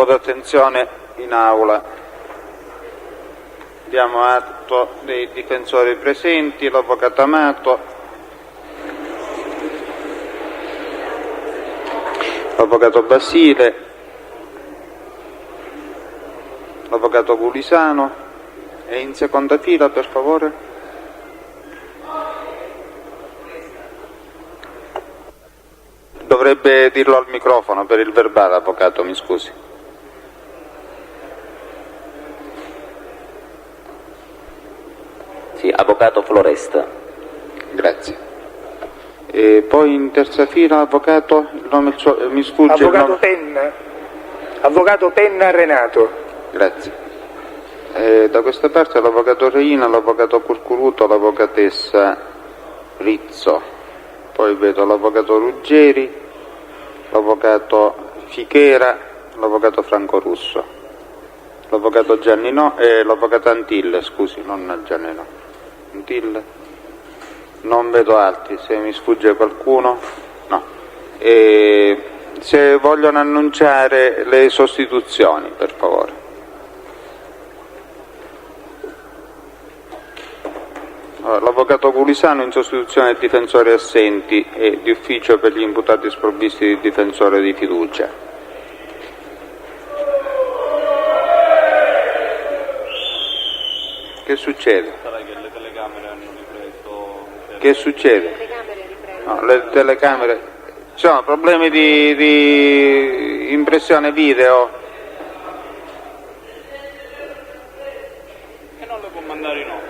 po' d'attenzione in aula. Diamo atto dei difensori presenti, l'avvocato Amato, l'avvocato Basile, l'avvocato Gulisano, e in seconda fila per favore. Dovrebbe dirlo al microfono per il verbale, avvocato, mi scusi. Sì, avvocato Floresta. Grazie. E poi in terza fila, avvocato, il nome, mi sfugge avvocato il nome. Penna. Avvocato Penna Renato. Grazie. Da questa parte l'avvocato Reina, l'avvocato Curcuruto, l'avvocatessa Rizzo. Poi vedo l'avvocato Ruggeri, l'avvocato Fichera, l'avvocato Franco Russo, l'avvocato Giannino e l'avvocato Antille, scusi, non Giannino, Antille. Non vedo altri, se mi sfugge qualcuno, no. Se vogliono annunciare le sostituzioni, per favore. L'avvocato Gulisano in sostituzione dei difensori assenti e di ufficio per gli imputati sprovvisti di difensore di fiducia. Che succede? Le telecamere hanno ripreso. Che succede? No, le telecamere. Ci sono problemi di impressione video? E non le può mandare in onda.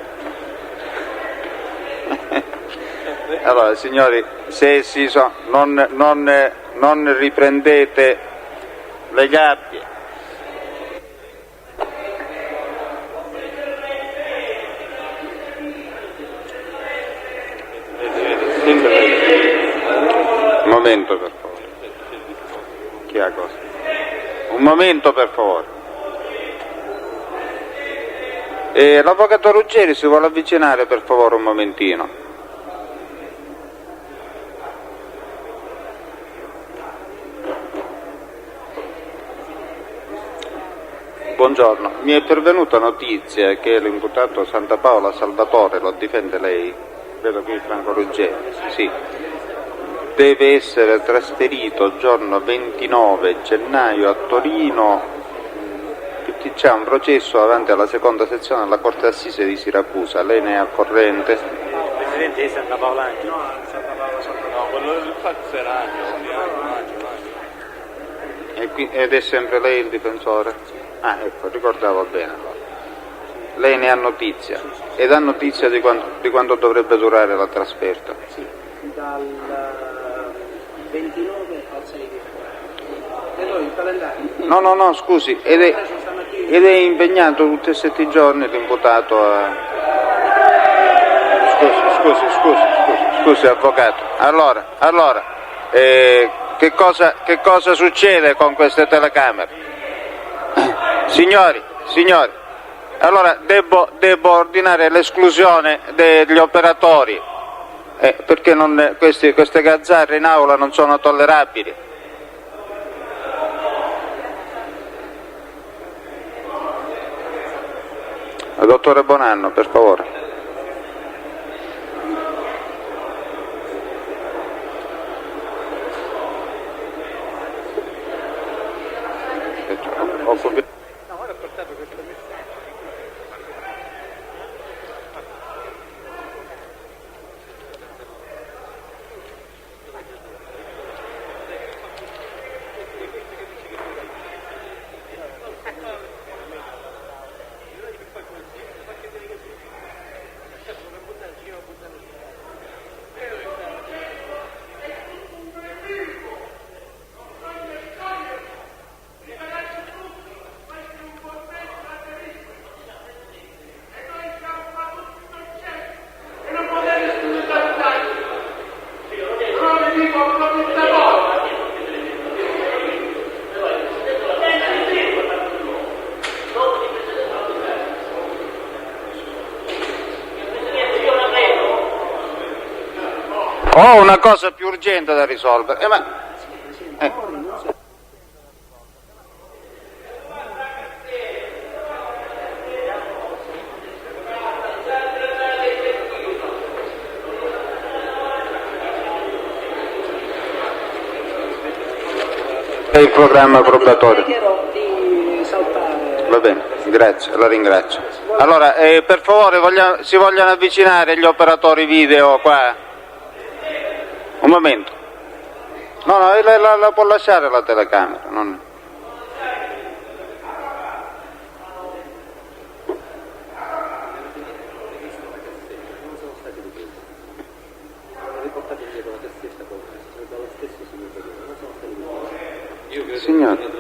Allora, signori, se non riprendete le gabbie. Un momento, per favore. Chi ha cosa? Un momento, per favore. L'avvocato Ruggeri si vuole avvicinare, per favore, un momentino. Buongiorno, mi è pervenuta notizia che l'imputato Santa Paola Salvatore, lo difende lei? Vedo qui Franco Ruggeri, sì. Deve essere trasferito giorno 29 gennaio a Torino, perché c'è un processo davanti alla seconda sezione della Corte d'Assise di Siracusa. Lei ne è a corrente? Presidente di Santa Paola Angelo. No, quello del fax era Angelo. Ed è sempre lei il difensore? Ah, ecco, ricordavo bene allora. Lei ne ha notizia? Ed ha notizia di quanto dovrebbe durare la trasferta? Sì, dal 29 al 6 di febbraio. E noi il calendario? No, scusi, ed è impegnato tutti e 7 giorni l'imputato a... Scusi, avvocato. Allora, che cosa succede con queste telecamere? Signori, allora devo ordinare l'esclusione degli operatori, perché queste gazzarre in aula non sono tollerabili. Dottore Bonanno, per favore. Ho una cosa più urgente da risolvere. è il programma probatorio. Pregherò di saltare. Va bene, grazie, la ringrazio. Allora, per favore si vogliono avvicinare gli operatori video qua. Un momento. No, la può lasciare la telecamera. Non... Signore.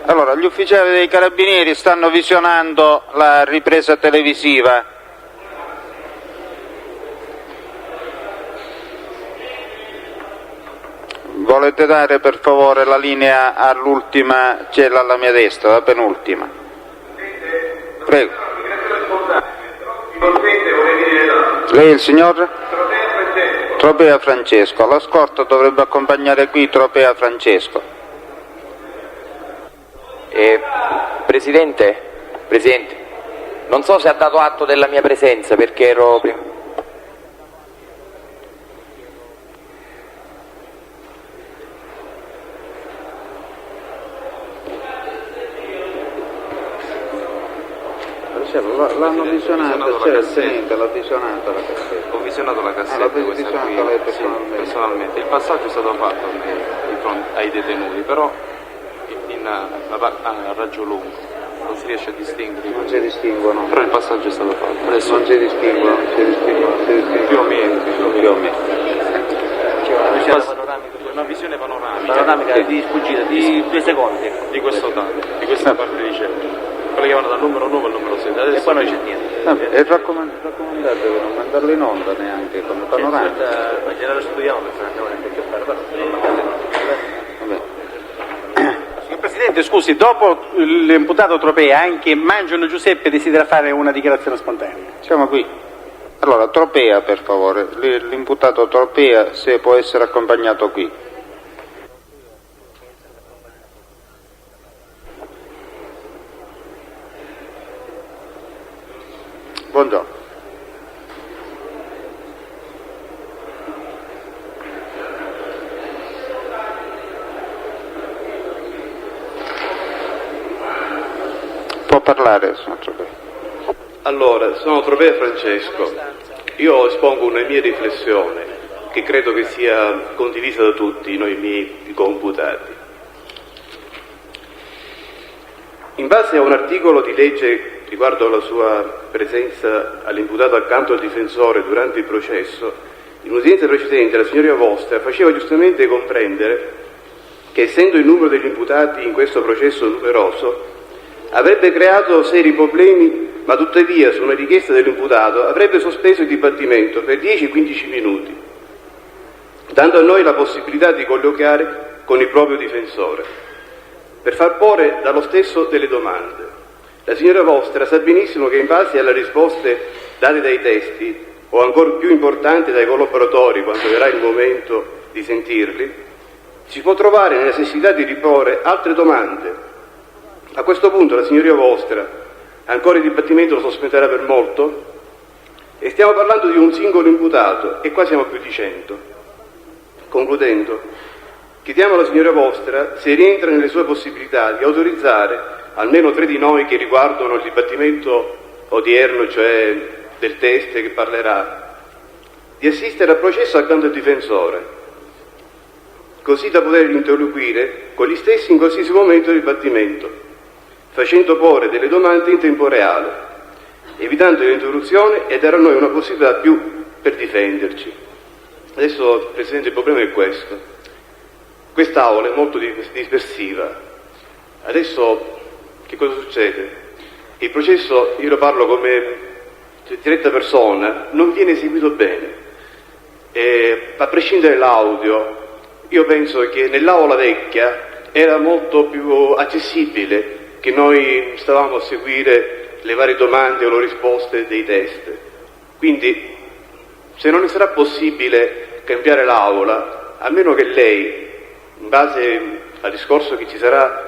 Allora, gli ufficiali dei Carabinieri stanno visionando la ripresa televisiva. Volete dare per favore la linea all'ultima cella alla mia destra, la penultima? Prego. Lei è il signor? Tropea Francesco. La scorta dovrebbe accompagnare qui Tropea Francesco. Presidente, non so se ha dato atto della mia presenza perché ero prima. L'hanno visionata, c'è il tenente, l'ha visionata la cassetta. Ho visionato la cassetta, l'ha questa visionata qui, lei sì, personalmente? personalmente. Il passaggio è stato fatto di fronte ai detenuti, però a raggio lungo, non si riesce a distinguere. Non si distinguono. Però il passaggio è stato fatto. Adesso Non si distinguono. più o meno. Una visione panoramica di sfuggita di 2 secondi Di questa parte di centro. Quelli che vanno dal numero 9 al numero 7. Adesso e poi non c'è niente. È raccomandabile non mandarlo in onda neanche come panoramica. Ma glielo studiamo perché andiamo neanche a fare, però non Vabbè. Signor Presidente, scusi, dopo l'imputato Tropea anche Mangiano Giuseppe desidera fare una dichiarazione spontanea. Siamo qui. Allora, Tropea per favore, l'imputato Tropea se può essere accompagnato qui. Buongiorno. Può parlare, signor Tropea. Allora, sono Tropea Francesco. Io espongo una mia riflessione che credo che sia condivisa da tutti noi miei coimputati. In base a un articolo di legge riguardo alla sua presenza all'imputato accanto al difensore durante il processo, in un'udienza precedente la signoria vostra faceva giustamente comprendere che, essendo il numero degli imputati in questo processo numeroso, avrebbe creato seri problemi, ma tuttavia, su una richiesta dell'imputato, avrebbe sospeso il dibattimento per 10-15 minuti, dando a noi la possibilità di colloquiare con il proprio difensore, per far porre dallo stesso delle domande. La signora vostra sa benissimo che in base alle risposte date dai testi, o ancora più importante dai collaboratori quando verrà il momento di sentirli, si può trovare nella necessità di riporre altre domande. A questo punto la signoria vostra, ancora il dibattimento lo sospenderà per molto, e stiamo parlando di un singolo imputato, e qua siamo più di 100. Concludendo, chiediamo alla signoria vostra se rientra nelle sue possibilità di autorizzare almeno 3 di noi, che riguardano il dibattimento odierno, cioè del test che parlerà, di assistere al processo accanto al difensore, così da poter interloquire con gli stessi in qualsiasi momento del dibattimento, facendo porre delle domande in tempo reale, evitando l'interruzione, e darà a noi una possibilità più per difenderci. Adesso, Presidente, il problema è questo. Quest'Aula è molto dispersiva. Adesso che cosa succede? Il processo, io lo parlo come diretta persona, non viene eseguito bene. A prescindere dall'audio, io penso che nell'Aula vecchia era molto più accessibile, che noi stavamo a seguire le varie domande o le risposte dei test. Quindi, se non sarà possibile cambiare l'Aula, a meno che lei, in base al discorso che ci sarà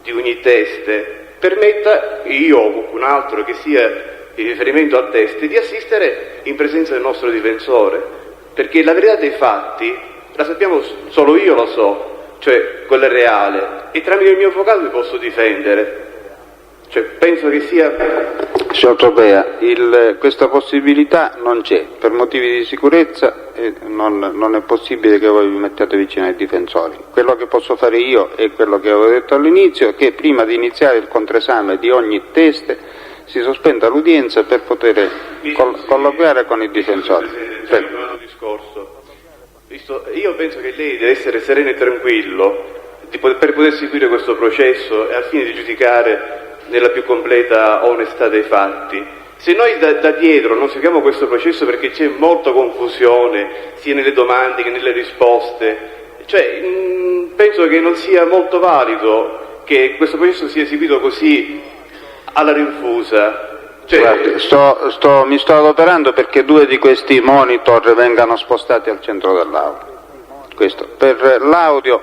di ogni test, permetta, io o qualcun altro che sia in riferimento al test, di assistere in presenza del nostro difensore, perché la verità dei fatti la sappiamo, solo io lo so, cioè quella reale, e tramite il mio avvocato mi posso difendere. Cioè, penso che sia... Signor Tropea, questa possibilità non c'è, per motivi di sicurezza non è possibile che voi vi mettiate vicino ai difensori. Quello che posso fare io è quello che avevo detto all'inizio, che prima di iniziare il controesame di ogni test si sospenda l'udienza per poter colloquiare con i difensori. Io penso che lei deve essere sereno e tranquillo per poter seguire questo processo e al fine di giudicare nella più completa onestà dei fatti. Se noi da dietro non seguiamo questo processo, perché c'è molta confusione sia nelle domande che nelle risposte, cioè penso che non sia molto valido che questo processo sia eseguito così alla rinfusa. Guardi, mi sto adoperando perché 2 di questi monitor vengano spostati al centro dell'aula. Questo. Per l'audio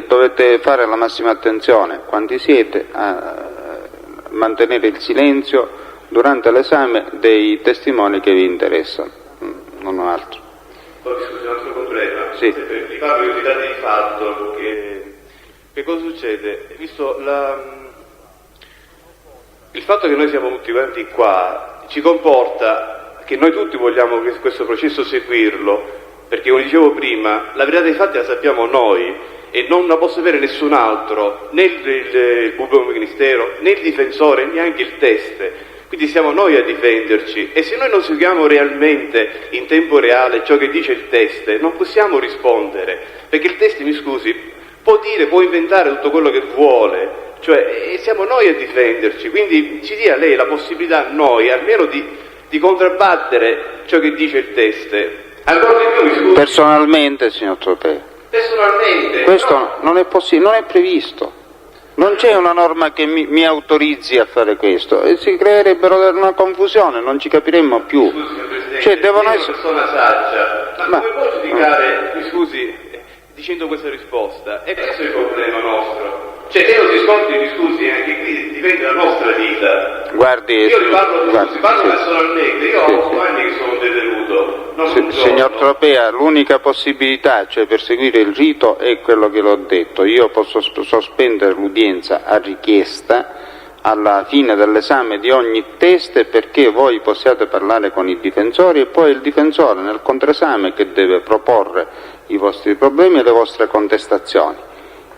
dovete fare la massima attenzione quanti siete a mantenere il silenzio durante l'esame dei testimoni che vi interessano, non altro. Poi scusi, un altro problema. Sì. Vi parlo di dati di fatto, che cosa succede? Visto il fatto che noi siamo tutti quanti qua ci comporta che noi tutti vogliamo questo processo seguirlo, perché come dicevo prima, la verità dei fatti la sappiamo noi e non la può sapere nessun altro, né il pubblico ministero, né il difensore, neanche il test. Quindi siamo noi a difenderci, e se noi non seguiamo realmente in tempo reale ciò che dice il test, non possiamo rispondere, perché il test, mi scusi, può inventare tutto quello che vuole, cioè siamo noi a difenderci, quindi ci dia lei la possibilità a noi almeno di contrabbattere ciò che dice il test. Ancora di più, mi scusi. Personalmente, signor Tropea. Personalmente. Questo no. Non è possibile, non è previsto. Non c'è una norma che mi autorizzi a fare questo, e si creerebbero una confusione, non ci capiremmo più. Scusi, signor Presidente, cioè, devono io essere... una persona saggia, ma come può giudicare, mi scusi, dicendo questa risposta? E questo è il problema nostro. Cioè, se non si scontri, mi scusi, anche qui dipende dalla nostra vita. Guardi, io li parlo guardi, personalmente, io ho 8 anni che sono detenuto, non un giorno. Signor Tropea, l'unica possibilità, cioè per seguire il rito, è quello che l'ho detto. Io posso sospendere l'udienza a richiesta alla fine dell'esame di ogni test, perché voi possiate parlare con i difensori, e poi il difensore nel controesame che deve proporre i vostri problemi e le vostre contestazioni.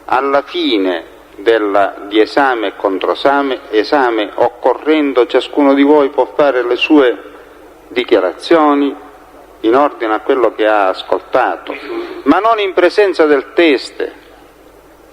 Alla fine di esame e controesame, esame occorrendo, ciascuno di voi può fare le sue dichiarazioni in ordine a quello che ha ascoltato, ma non in presenza del test.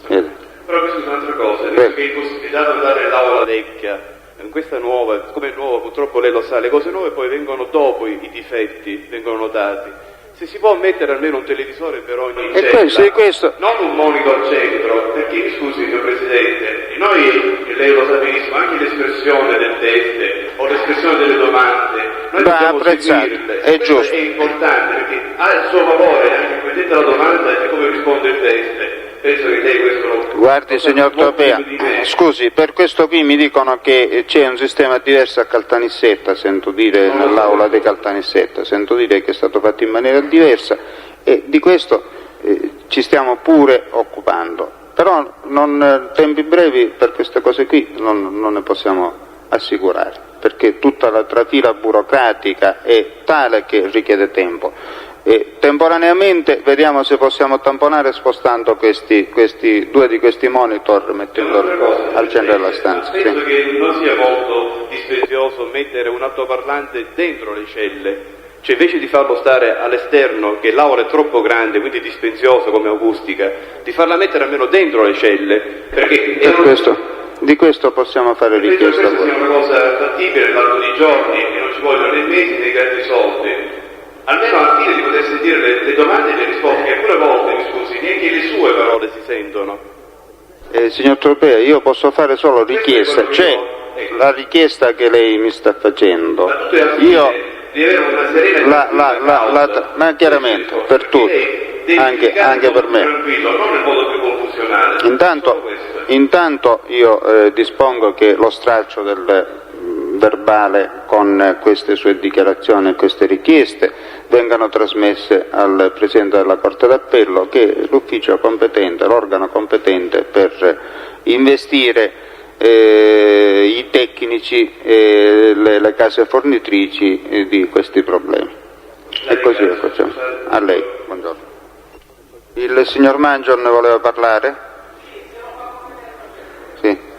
Però questa è un'altra cosa, che è impossibilitato andare nell'aula vecchia, in questa nuova, come è nuova, purtroppo lei lo sa, le cose nuove poi vengono dopo i difetti, vengono notati. Se si può mettere almeno un televisore per ogni cella, non un monitor al centro, perché mi scusi, signor Presidente, noi, lei lo sa benissimo, anche l'espressione del test o l'espressione delle domande, noi dobbiamo seguirle. È giusto. È importante, perché ha il suo valore, anche come detta la domanda e come risponde il test. Penso che lei questo lo... Guardi, signor Tropea, scusi, per questo qui mi dicono che c'è un sistema diverso a Caltanissetta, sento dire nell'aula di Caltanissetta, sento dire che è stato fatto in maniera diversa, e di questo ci stiamo pure occupando. però tempi brevi per queste cose qui non ne possiamo assicurare, perché tutta la trafila burocratica è tale che richiede tempo. E temporaneamente vediamo se possiamo tamponare spostando due di questi monitor, mettendoli al centro della stanza. Penso Sì. che non sia molto dispendioso mettere un altoparlante dentro le celle, cioè invece di farlo stare all'esterno, che l'aula è troppo grande, quindi dispendioso come acustica, di farla mettere almeno dentro le celle, perché Di questo possiamo fare penso che richiesta a questa sia voi. una cosa fattibile nell'arco di giorni e non ci vogliono né mesi né grandi soldi, almeno al fine di poter sentire le domande e le risposte, che alcune volte, mi scusi, neanche le sue parole si sentono. Signor Tropea, io posso fare solo richiesta, c'è la richiesta che lei mi sta facendo. Ma tutto è al Io fine di avere una serena ma chiaramente per tutti, anche per me. Tranquillo, non nel modo più confusionale. Intanto io dispongo che lo stralcio del verbale con queste sue dichiarazioni e queste richieste vengano trasmesse al Presidente della Corte d'Appello, che è l'ufficio competente, l'organo competente per investire i tecnici e le case fornitrici di questi problemi. E così lo facciamo. A lei, buongiorno. Il signor Mangion ne voleva parlare? Sì.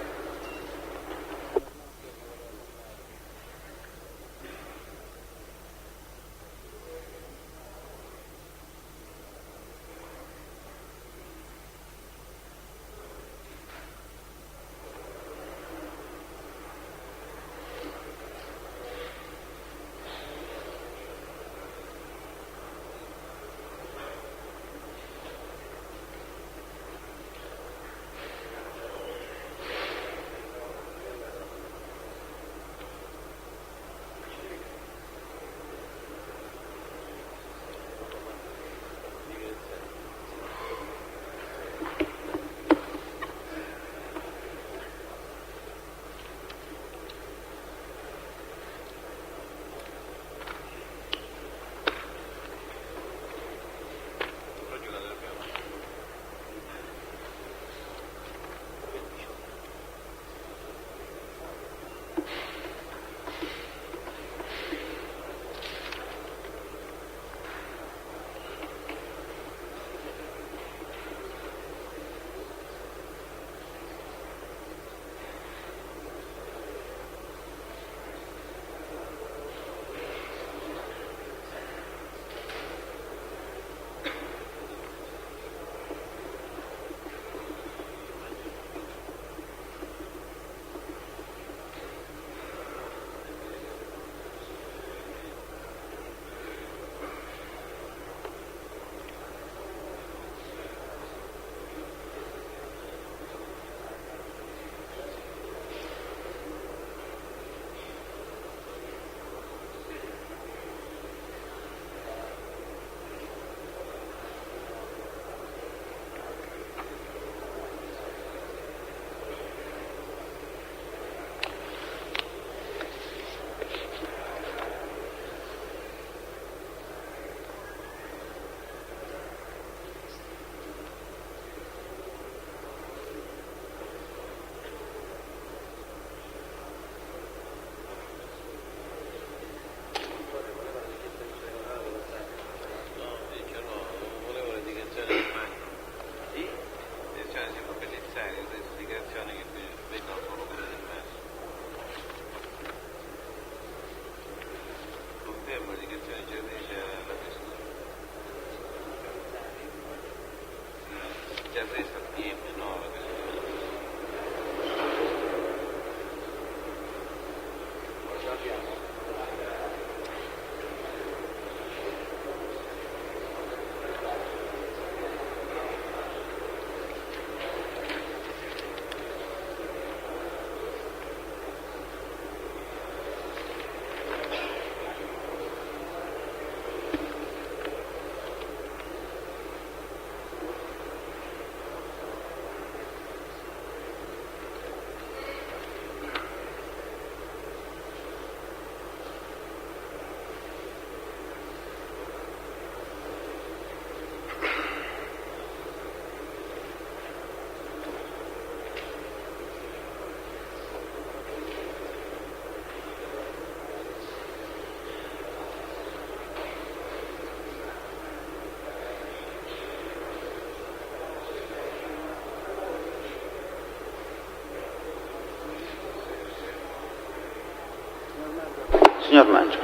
Signor Mangio.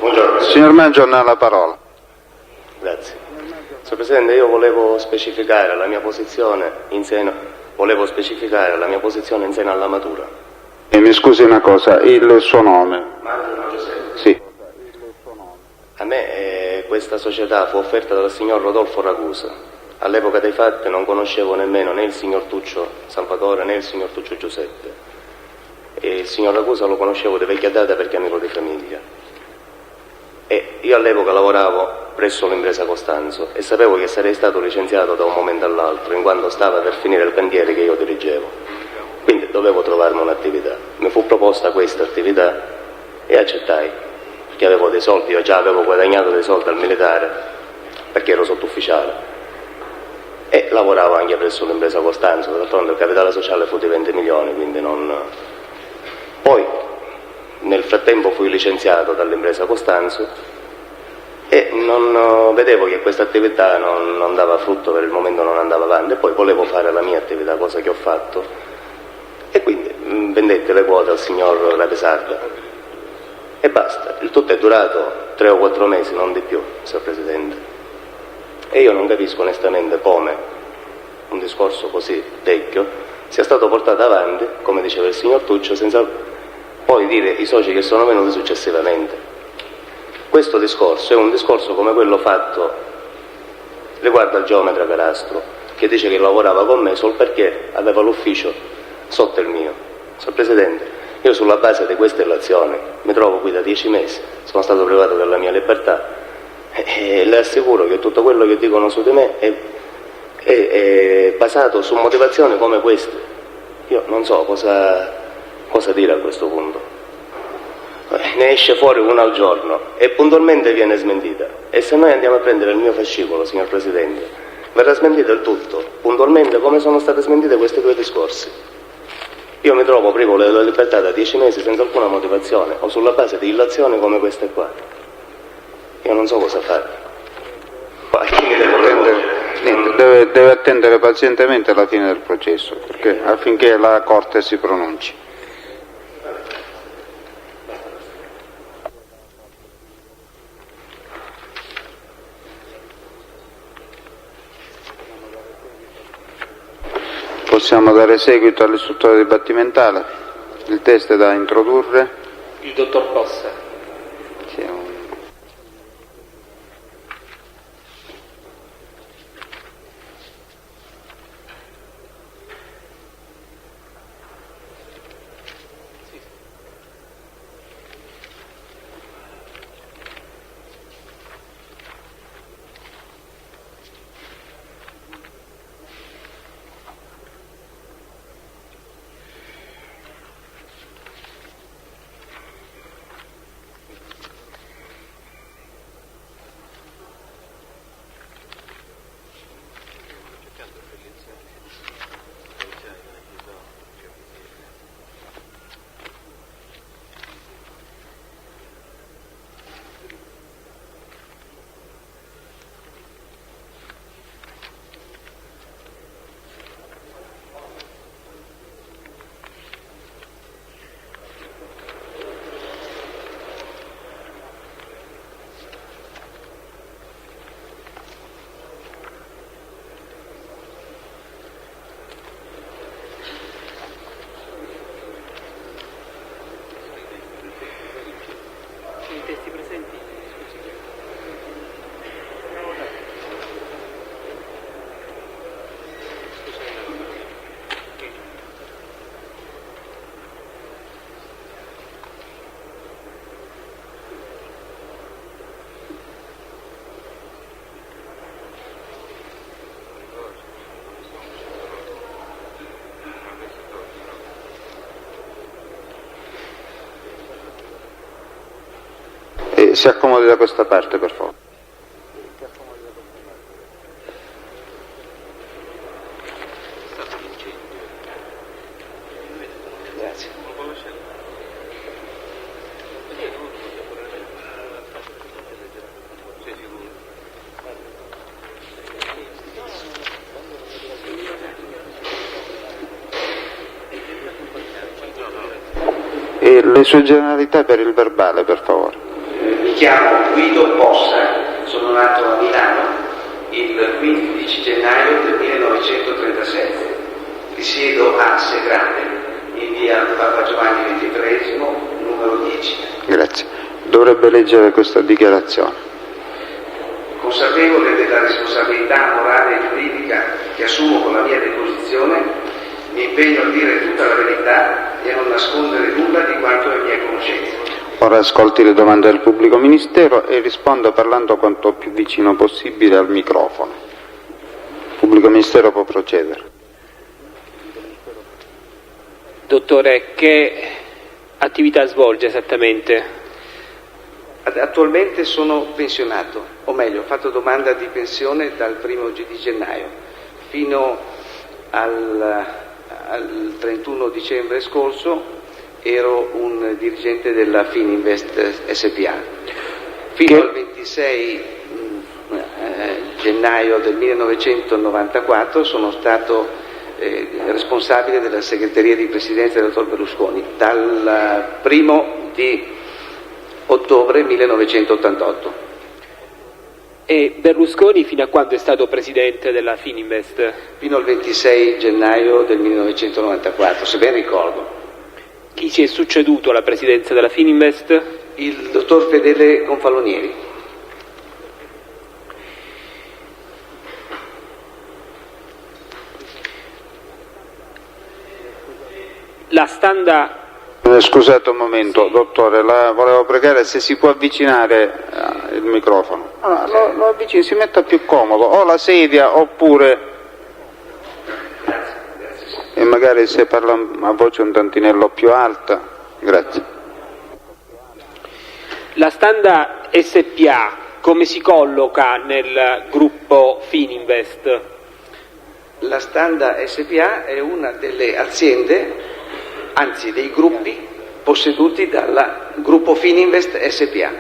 Buongiorno. Signor Mangio ha la parola. Grazie. Signor Presidente, io volevo specificare la mia posizione in seno alla matura. E mi scusi una cosa, il suo nome? Mangio Giuseppe. Sì. A me questa società fu offerta dal signor Rodolfo Ragusa. All'epoca dei fatti non conoscevo nemmeno né il signor Tuccio Salvatore né il signor Tuccio Giuseppe. E il signor Ragusa lo conoscevo di vecchia data perché è amico di famiglia. E io all'epoca lavoravo presso l'impresa Costanzo e sapevo che sarei stato licenziato da un momento all'altro, in quanto stava per finire il cantiere che io dirigevo. Quindi dovevo trovarmi un'attività. Mi fu proposta questa attività e accettai, perché avevo dei soldi, io già avevo guadagnato dei soldi al militare, perché ero sottufficiale. E lavoravo anche presso l'impresa Costanzo, d'altronde il capitale sociale fu di 20 milioni, quindi non... Poi, nel frattempo fui licenziato dall'impresa Costanzo e non vedevo che questa attività non dava frutto, per il momento non andava avanti, e poi volevo fare la mia attività, cosa che ho fatto, e quindi vendetti le quote al signor Ravesarda e basta. Il tutto è durato 3 o 4 mesi, non di più, signor Presidente, e io non capisco onestamente come un discorso così vecchio sia stato portato avanti, come diceva il signor Tuccio, senza poi dire i soci che sono venuti successivamente. Questo discorso è un discorso come quello fatto riguardo al geometra Perastro, che dice che lavorava con me solo perché aveva l'ufficio sotto il mio. Signor Presidente, io sulla base di queste relazioni mi trovo qui da 10 mesi, sono stato privato della mia libertà e le assicuro che tutto quello che dicono su di me è basato su motivazioni come queste. Io non so cosa dire a questo punto. Ne esce fuori una al giorno e puntualmente viene smentita, e se noi andiamo a prendere il mio fascicolo, signor Presidente, verrà smentito il tutto puntualmente come sono state smentite questi 2 discorsi. Io mi trovo privo della libertà da 10 mesi senza alcuna motivazione o sulla base di illazioni come queste qua. Io non so cosa fare. Deve attendere pazientemente alla fine del processo, affinché la Corte si pronunci. Possiamo dare seguito all'istruttoria dibattimentale. Il test è da introdurre. Il dottor Possa. Si accomodi da questa parte, per favore. Grazie. Le sue generalità per il verbale, per favore. Mi chiamo Guido Possa, sono nato a Milano il 15 gennaio del 1936. Risiedo a Segrate, in via Papa Giovanni XXIII, numero 10. Grazie. Dovrebbe leggere questa dichiarazione. Consapevole della responsabilità morale e giuridica che assumo con la mia deposizione, mi impegno a dire tutta la verità e a non nascondere nulla di quanto è mia conoscenza. Ora ascolti le domande del pubblico ministero e risponda parlando quanto più vicino possibile al microfono. Il pubblico ministero può procedere. Dottore, che attività svolge esattamente? Attualmente sono pensionato, o meglio, ho fatto domanda di pensione dal 1° di gennaio fino al 31 dicembre scorso ero un dirigente della Fininvest SpA. Fino al 26 gennaio del 1994 sono stato responsabile della segreteria di presidenza del dottor Berlusconi, dal 1° di ottobre 1988. E Berlusconi fino a quando è stato presidente della Fininvest? Fino al 26 gennaio del 1994, se ben ricordo. Chi si è succeduto alla presidenza della Fininvest? Il dottor Fedele Confalonieri. La Standa... Scusate un momento, sì. Dottore, la volevo pregare se si può avvicinare il microfono. Lo avvicini, si metta più comodo, o la sedia oppure... E magari se parla a voce un tantinello più alta. Grazie. La Standa SpA come si colloca nel gruppo Fininvest? La Standa SpA è una delle aziende, anzi dei gruppi posseduti dal gruppo Fininvest SpA.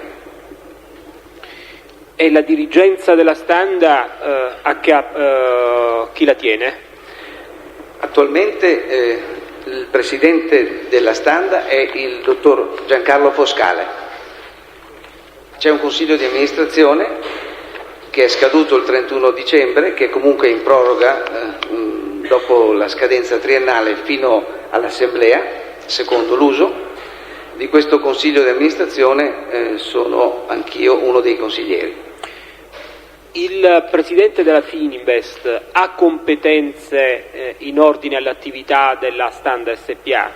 E la dirigenza della Standa chi la tiene? Attualmente il presidente della Standa è il dottor Giancarlo Foscale. C'è un consiglio di amministrazione che è scaduto il 31 dicembre, che comunque è in proroga dopo la scadenza triennale fino all'assemblea, secondo l'uso. Di questo consiglio di amministrazione sono anch'io uno dei consiglieri. Il presidente della Fininvest ha competenze in ordine all'attività della Standa SpA?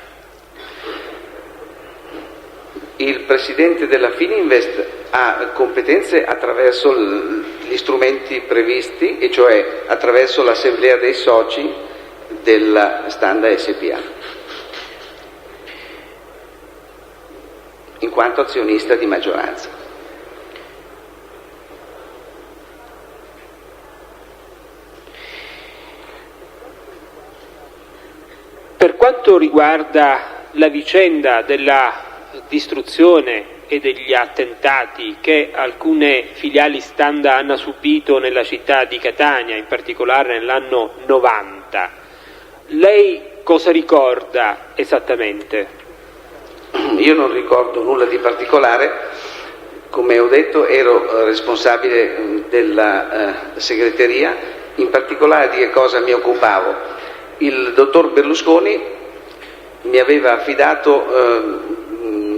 Il presidente della Fininvest ha competenze attraverso gli strumenti previsti, e cioè attraverso l'assemblea dei soci della Standa SpA, in quanto azionista di maggioranza. Per quanto riguarda la vicenda della distruzione e degli attentati che alcune filiali Standa hanno subito nella città di Catania, in particolare nell'anno 90, lei cosa ricorda esattamente? Io non ricordo nulla di particolare. Come ho detto, ero responsabile della segreteria. In particolare di che cosa mi occupavo? Il dottor Berlusconi mi aveva affidato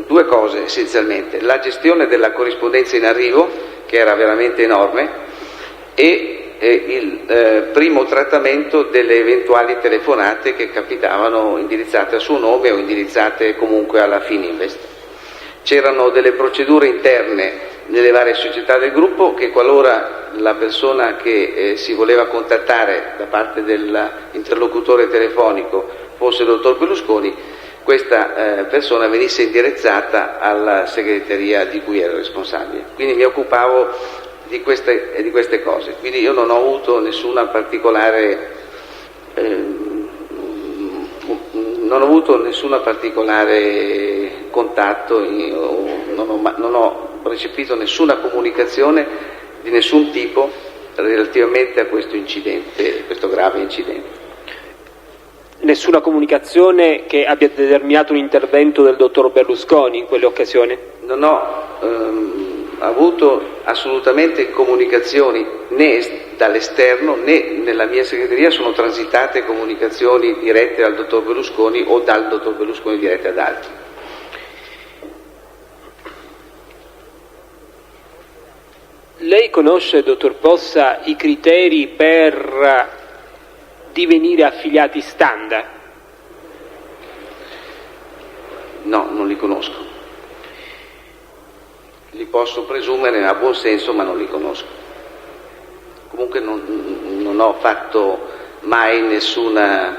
due cose essenzialmente: la gestione della corrispondenza in arrivo, che era veramente enorme, e il primo trattamento delle eventuali telefonate che capitavano indirizzate a suo nome o indirizzate comunque alla Fininvest. C'erano delle procedure interne nelle varie società del gruppo che, qualora la persona che si voleva contattare da parte dell'interlocutore telefonico fosse il dottor Berlusconi, questa persona venisse indirizzata alla segreteria di cui ero responsabile. Quindi mi occupavo di queste cose. Quindi io non ho avuto nessuna particolare contatto, non ho recepito nessuna comunicazione di nessun tipo relativamente a questo incidente, questo grave incidente. nessuna comunicazione che abbia determinato un intervento del dottor Berlusconi in quelle occasioni? Non ho avuto assolutamente comunicazioni né dall'esterno né nella mia segreteria sono transitate comunicazioni dirette al dottor Berlusconi o dal dottor Berlusconi dirette ad altri. Lei conosce, dottor Possa, i criteri per divenire affiliati Standa? No, non li conosco. Li posso presumere a buon senso, ma non li conosco. Comunque non ho fatto mai nessuna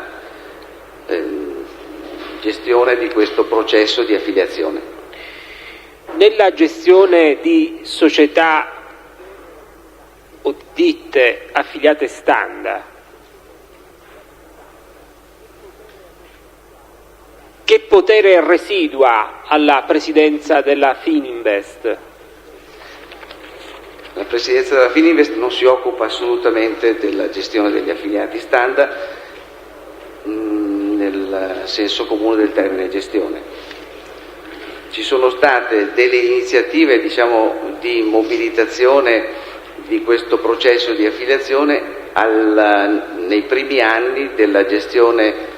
gestione di questo processo di affiliazione. Nella gestione di società o ditte affiliate Standa, che potere residua alla presidenza della Fininvest? La presidenza della Fininvest non si occupa assolutamente della gestione degli affiliati Standa nel senso comune del termine gestione. Ci sono state delle iniziative, diciamo, di mobilitazione di questo processo di affiliazione nei primi anni della gestione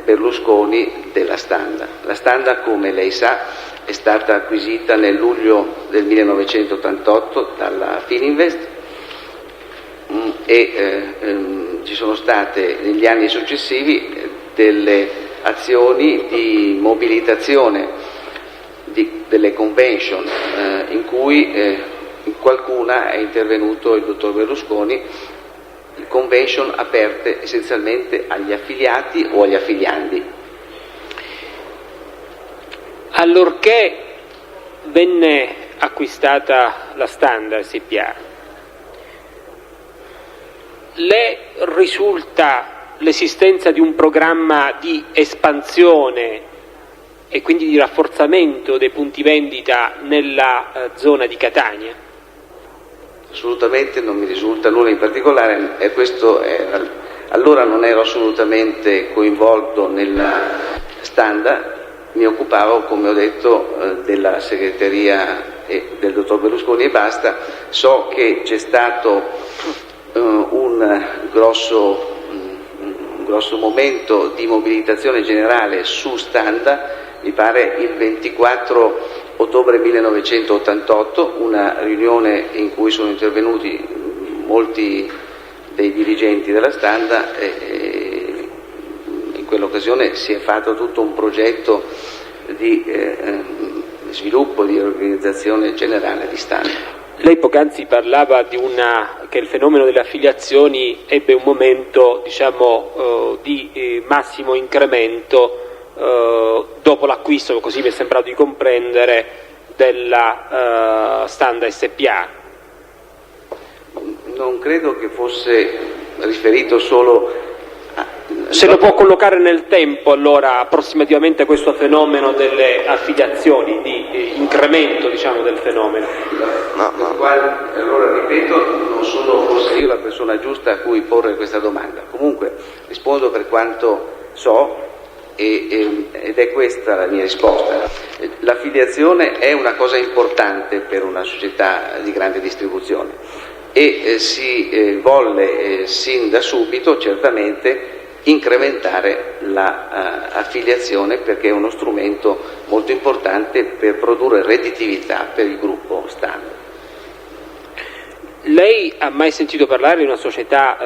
Berlusconi della Standa. La Standa, come lei sa, è stata acquisita nel luglio del 1988 dalla Fininvest e ci sono state negli anni successivi delle azioni di mobilitazione delle convention in cui in qualcuna è intervenuto il dottor Berlusconi, convention aperte essenzialmente agli affiliati o agli affiliandi. Allorché venne acquistata la Standa SpA, le risulta l'esistenza di un programma di espansione e quindi di rafforzamento dei punti vendita nella zona di Catania? Assolutamente non mi risulta nulla in particolare e allora non ero assolutamente coinvolto nella Standa, mi occupavo, come ho detto, della segreteria del dottor Berlusconi e basta. So che c'è stato un grosso momento di mobilitazione generale su Standa, mi pare il 24 ottobre 1988, una riunione in cui sono intervenuti molti dei dirigenti della Standa e in quell'occasione si è fatto tutto un progetto di sviluppo, di organizzazione generale di Standa. Lei poc'anzi parlava che il fenomeno delle affiliazioni ebbe un momento, diciamo, di massimo incremento dopo l'acquisto, così mi è sembrato di comprendere, della Standa SpA. Non credo che fosse riferito solo Se lo può collocare nel tempo, allora, approssimativamente questo fenomeno delle affiliazioni, di incremento, diciamo, del fenomeno. Allora, ripeto, non sono forse io la persona giusta a cui porre questa domanda. Comunque, rispondo per quanto so ed è questa la mia risposta. L'affiliazione è una cosa importante per una società di grande distribuzione e si volle sin da subito certamente incrementare l'affiliazione perché è uno strumento molto importante per produrre redditività per il gruppo Standa. Lei ha mai sentito parlare di una società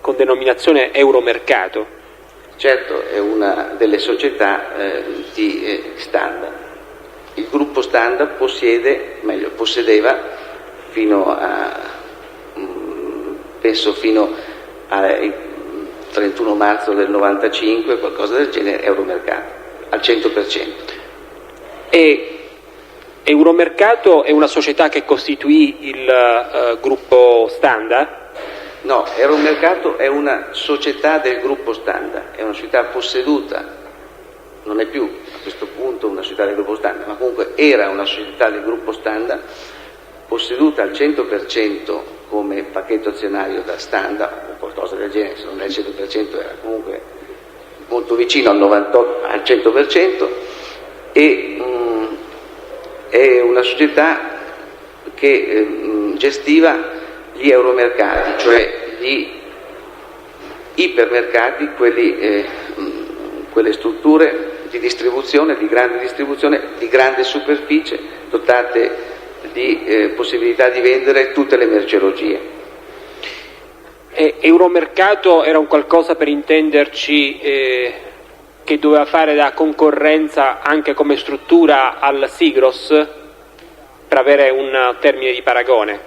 con denominazione Euromercato? Certo, è una delle società di Standa. Il gruppo Standa possedeva fino al 31 marzo del 95, qualcosa del genere, Euromercato, al 100%. E Euromercato è una società che costituì il gruppo Standa? No, Euromercato è una società del gruppo Standa, è una società posseduta, non è più a questo punto una società del gruppo Standa, ma comunque era una società del gruppo Standa, posseduta al 100% come pacchetto azionario da Standa o qualcosa del genere, se non è il 100% era comunque molto vicino al 100%, e è una società che gestiva gli euromercati, cioè gli ipermercati, quelle strutture di distribuzione, di grande superficie, dotate di possibilità di vendere tutte le merceologie. Euromercato era un qualcosa, per intenderci, che doveva fare da concorrenza anche come struttura al Sigros, per avere un termine di paragone?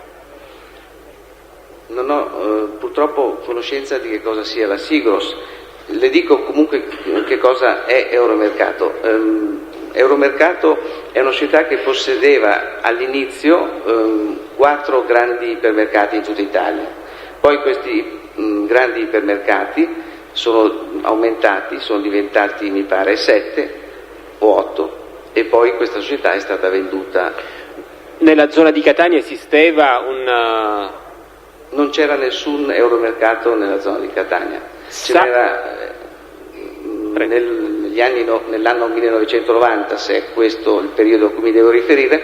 Non ho purtroppo conoscenza di che cosa sia la Sigros. Le dico comunque che cosa è Euromercato. Euromercato è una società che possedeva all'inizio 4 grandi ipermercati in tutta Italia. Poi questi grandi ipermercati sono aumentati, sono diventati mi pare 7 o 8, e poi questa società è stata venduta. Nella zona di Catania esisteva Non c'era nessun Euromercato nella zona di Catania. C'era nell'anno 1990, se è questo il periodo a cui mi devo riferire,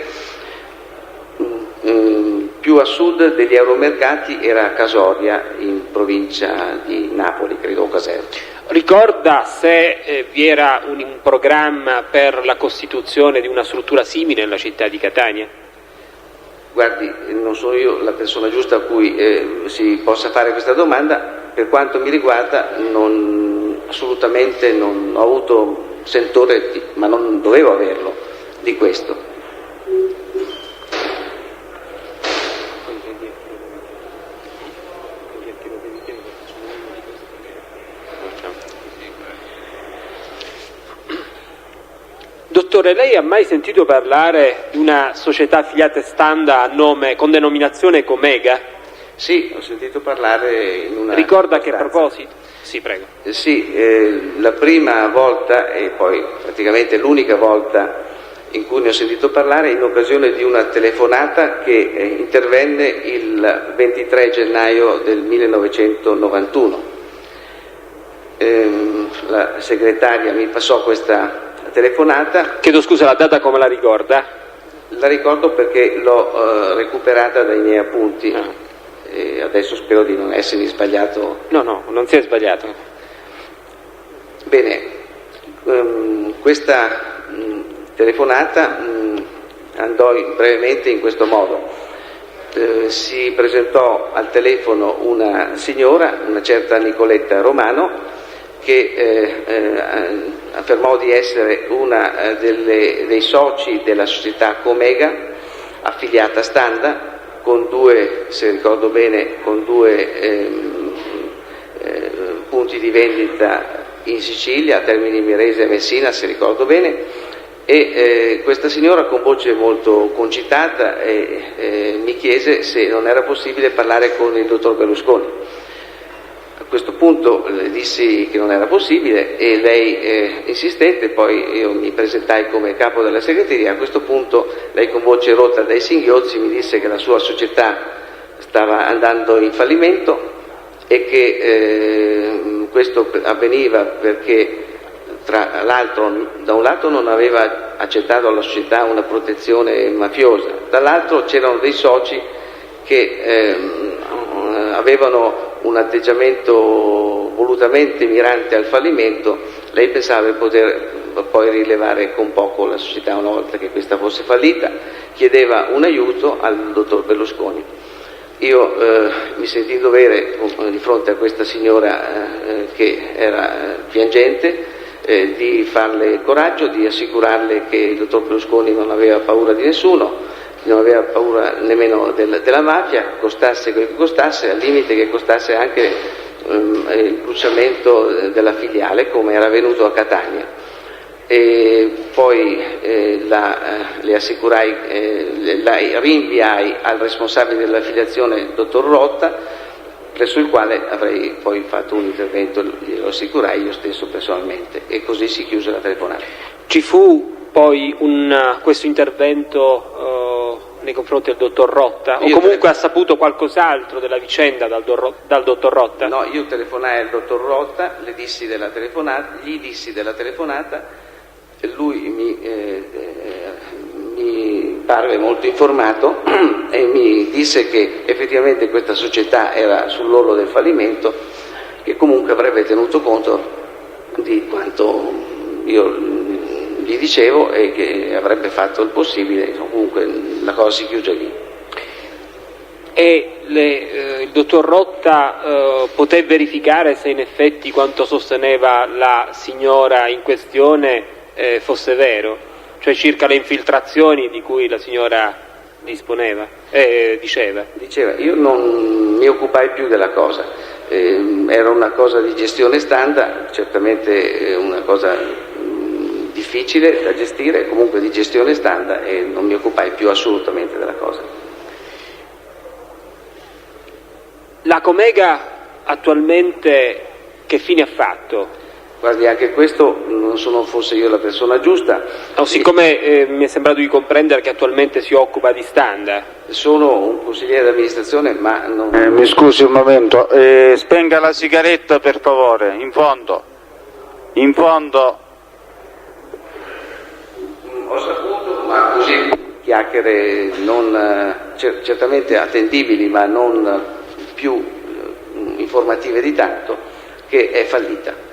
più a sud degli Euromercati era Casoria, in provincia di Napoli, credo, Caserta. Ricorda se vi era un programma per la costituzione di una struttura simile nella città di Catania? Guardi, non sono io la persona giusta a cui si possa fare questa domanda. Per quanto mi riguarda assolutamente non ho avuto sentore, ma non dovevo averlo, di questo. Dottore, lei ha mai sentito parlare di una società affiliata Standa con denominazione Comega? Sì, ho sentito parlare in una... Ricorda che proposito? Sì, prego. Sì, la prima volta e poi praticamente l'unica volta in cui ne ho sentito parlare in occasione di una telefonata che intervenne il 23 gennaio del 1991. La segretaria mi passò questa telefonata. Chiedo scusa, la data come la ricorda? La ricordo perché l'ho recuperata dai miei appunti. E adesso spero di non essermi sbagliato. No, non si è sbagliato. Bene, questa telefonata andò brevemente in questo modo. Si presentò al telefono una signora, una certa Nicoletta Romano, che affermò di essere una dei soci della società Comega, affiliata a Standa, con due, se ricordo bene, con due punti di vendita in Sicilia, a Termini Imerese e Messina, se ricordo bene, e questa signora con voce molto concitata mi chiese se non era possibile parlare con il dottor Berlusconi. A questo punto le dissi che non era possibile e lei insistette, poi io mi presentai come capo della segreteria. A questo punto lei, con voce rotta dai singhiozzi, mi disse che la sua società stava andando in fallimento e che questo avveniva perché tra l'altro da un lato non aveva accettato alla società una protezione mafiosa, dall'altro c'erano dei soci che avevano un atteggiamento volutamente mirante al fallimento. Lei pensava di poter poi rilevare con poco la società una volta che questa fosse fallita, chiedeva un aiuto al dottor Berlusconi. Io mi sentii in dovere di fronte a questa signora che era piangente di farle coraggio, di assicurarle che il dottor Berlusconi non aveva paura di nessuno, non aveva paura nemmeno della mafia, costasse quel che costasse, al limite che costasse anche il bruciamento della filiale, come era avvenuto a Catania. E poi le assicurai, la rinviai al responsabile dell'affiliazione, dottor Rotta, presso il quale avrei poi fatto un intervento, glielo assicurai io stesso personalmente, e così si chiuse la telefonata. Ci fu poi questo intervento nei confronti del dottor Rotta? O Io comunque ha saputo qualcos'altro della vicenda dal dottor Rotta? No, io telefonai al dottor Rotta, gli dissi della telefonata, e lui mi parve molto informato e mi disse che effettivamente questa società era sull'orlo del fallimento, che comunque avrebbe tenuto conto di quanto io gli dicevo e che avrebbe fatto il possibile, comunque la cosa si chiuse lì. E il dottor Rotta poté verificare se in effetti quanto sosteneva la signora in questione fosse vero, cioè circa le infiltrazioni di cui la signora diceva? Diceva, io non mi occupai più della cosa, era una cosa di gestione standard, certamente una cosa difficile da gestire, comunque di gestione standard, e non mi occupai più assolutamente della cosa. La Comega attualmente che fine ha fatto? Guardi, anche questo non sono forse io la persona giusta. No, siccome mi è sembrato di comprendere che attualmente si occupa di standard. Sono un consigliere d'amministrazione, ma non... Mi scusi un momento, spenga la sigaretta per favore, in fondo. Ho saputo, ma così, chiacchiere non certamente attendibili, ma non più informative di tanto, che è fallita.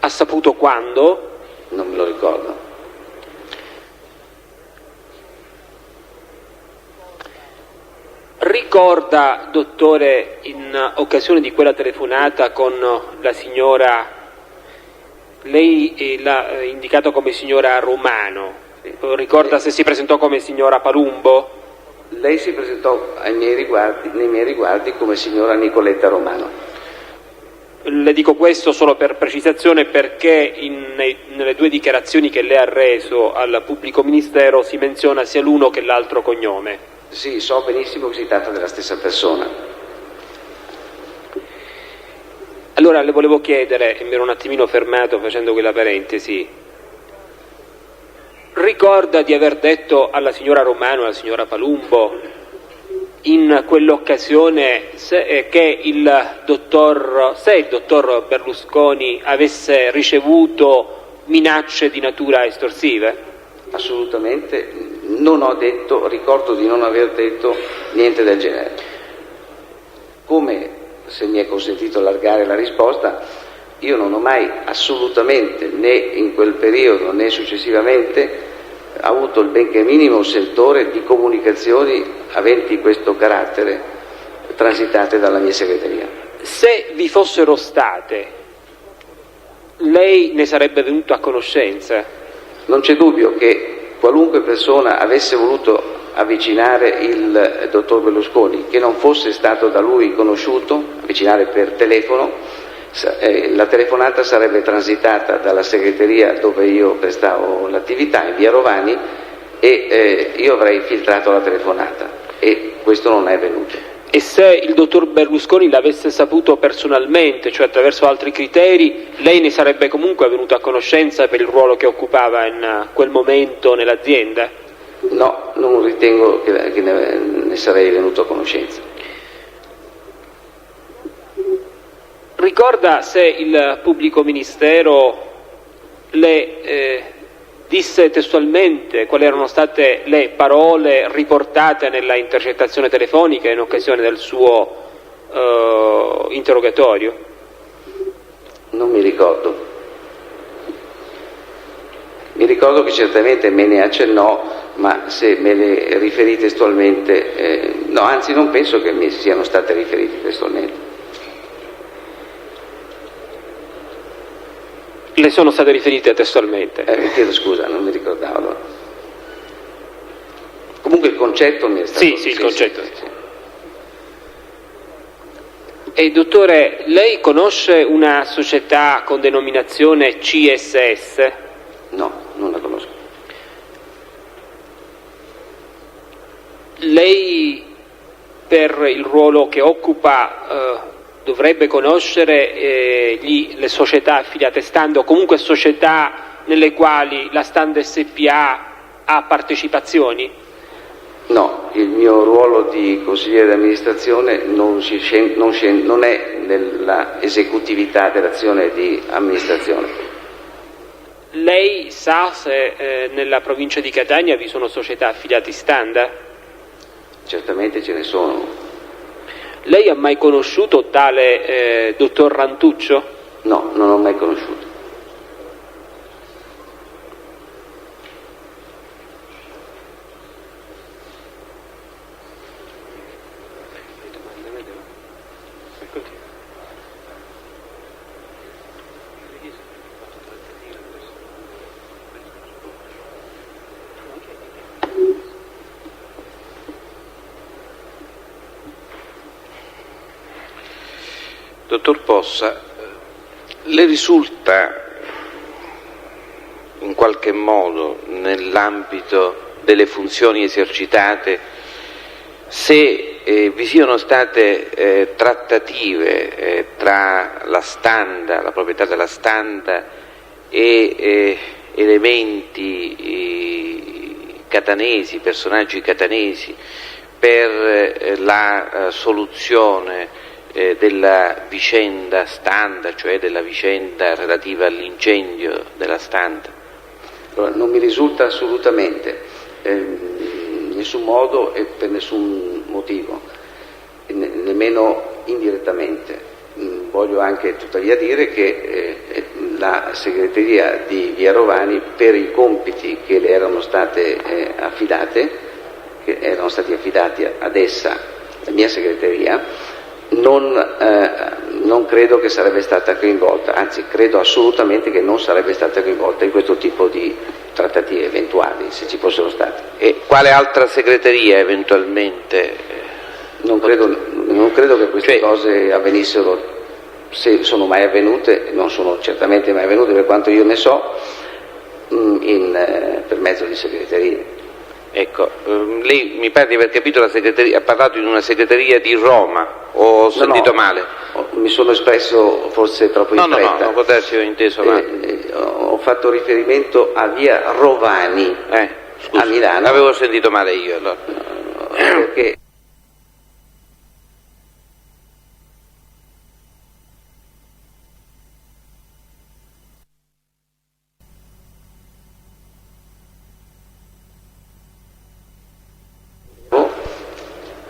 Ha saputo quando? Non me lo ricordo. Ricorda, dottore, in occasione di quella telefonata con la signora, lei l'ha indicato come signora Romano, ricorda se si presentò come signora Palumbo? Lei si presentò nei miei riguardi come signora Nicoletta Romano. Le dico questo solo per precisazione, perché nelle due dichiarazioni che lei ha reso al pubblico ministero si menziona sia l'uno che l'altro cognome. Sì, so benissimo che si tratta della stessa persona. Allora le volevo chiedere, e mi ero un attimino fermato facendo quella parentesi, ricorda di aver detto alla signora Romano, alla signora Palumbo, in quell'occasione che il dottor Berlusconi avesse ricevuto minacce di natura estorsive? Assolutamente non ho detto, ricordo di non aver detto niente del genere. Come, se mi è consentito allargare la risposta, io non ho mai assolutamente, né in quel periodo né successivamente, avuto il benché minimo sentore di comunicazioni aventi questo carattere transitate dalla mia segreteria. Se vi fossero state, lei ne sarebbe venuto a conoscenza? Non c'è dubbio che qualunque persona avesse voluto avvicinare il dottor Berlusconi, che non fosse stato da lui conosciuto, avvicinare per telefono, la telefonata sarebbe transitata dalla segreteria dove io prestavo l'attività, in via Rovani, e io avrei filtrato la telefonata, e questo non è avvenuto. E se il dottor Berlusconi l'avesse saputo personalmente, cioè attraverso altri criteri, lei ne sarebbe comunque venuto a conoscenza per il ruolo che occupava in quel momento nell'azienda? No, non ritengo che ne sarei venuto a conoscenza. Ricorda se il pubblico ministero le disse testualmente quali erano state le parole riportate nella intercettazione telefonica in occasione del suo interrogatorio? Non mi ricordo. Mi ricordo che certamente me ne accennò, ma se me le riferì testualmente, no, anzi non penso che mi siano state riferite testualmente. Le sono state riferite testualmente? Chiedo scusa, non mi ricordavo allora. Comunque il concetto mi è stato... Sì, il concetto. Sì. E dottore, lei conosce una società con denominazione CSS? No, non la conosco. Lei, per il ruolo che occupa, dovrebbe conoscere le società affiliate Stand, o comunque società nelle quali la Stand SPA ha partecipazioni? No, il mio ruolo di consigliere di amministrazione non è nella esecutività dell'azione di amministrazione. Lei sa se nella provincia di Catania vi sono società affiliate Standa? Certamente ce ne sono. Lei ha mai conosciuto tale dottor Rantuccio? No, non ho mai conosciuto. Dottor Possa, le risulta in qualche modo nell'ambito delle funzioni esercitate se vi siano state trattative tra la Standa, la proprietà della Standa e elementi catanesi, personaggi catanesi per la soluzione della vicenda Standa, cioè della vicenda relativa all'incendio della Standa? Allora, non mi risulta assolutamente, in nessun modo e per nessun motivo, nemmeno indirettamente. Voglio anche tuttavia dire che la segreteria di Via Rovani, per i compiti che le erano stati affidati ad essa, la mia segreteria, non credo che sarebbe stata coinvolta, anzi credo assolutamente che non sarebbe stata coinvolta in questo tipo di trattative eventuali, se ci fossero state. E quale altra segreteria eventualmente? Non credo che queste cose avvenissero, se sono mai avvenute, non sono certamente mai avvenute per quanto io ne so, per mezzo di segreterie. Ecco, lei mi pare di aver capito ha parlato di una segreteria di Roma, o ho sentito male? Mi sono espresso forse troppo in fretta. No, non può darsi, ho inteso male. Ho fatto riferimento a Via Rovani, scusi, a Milano. Avevo sentito male io allora. Perché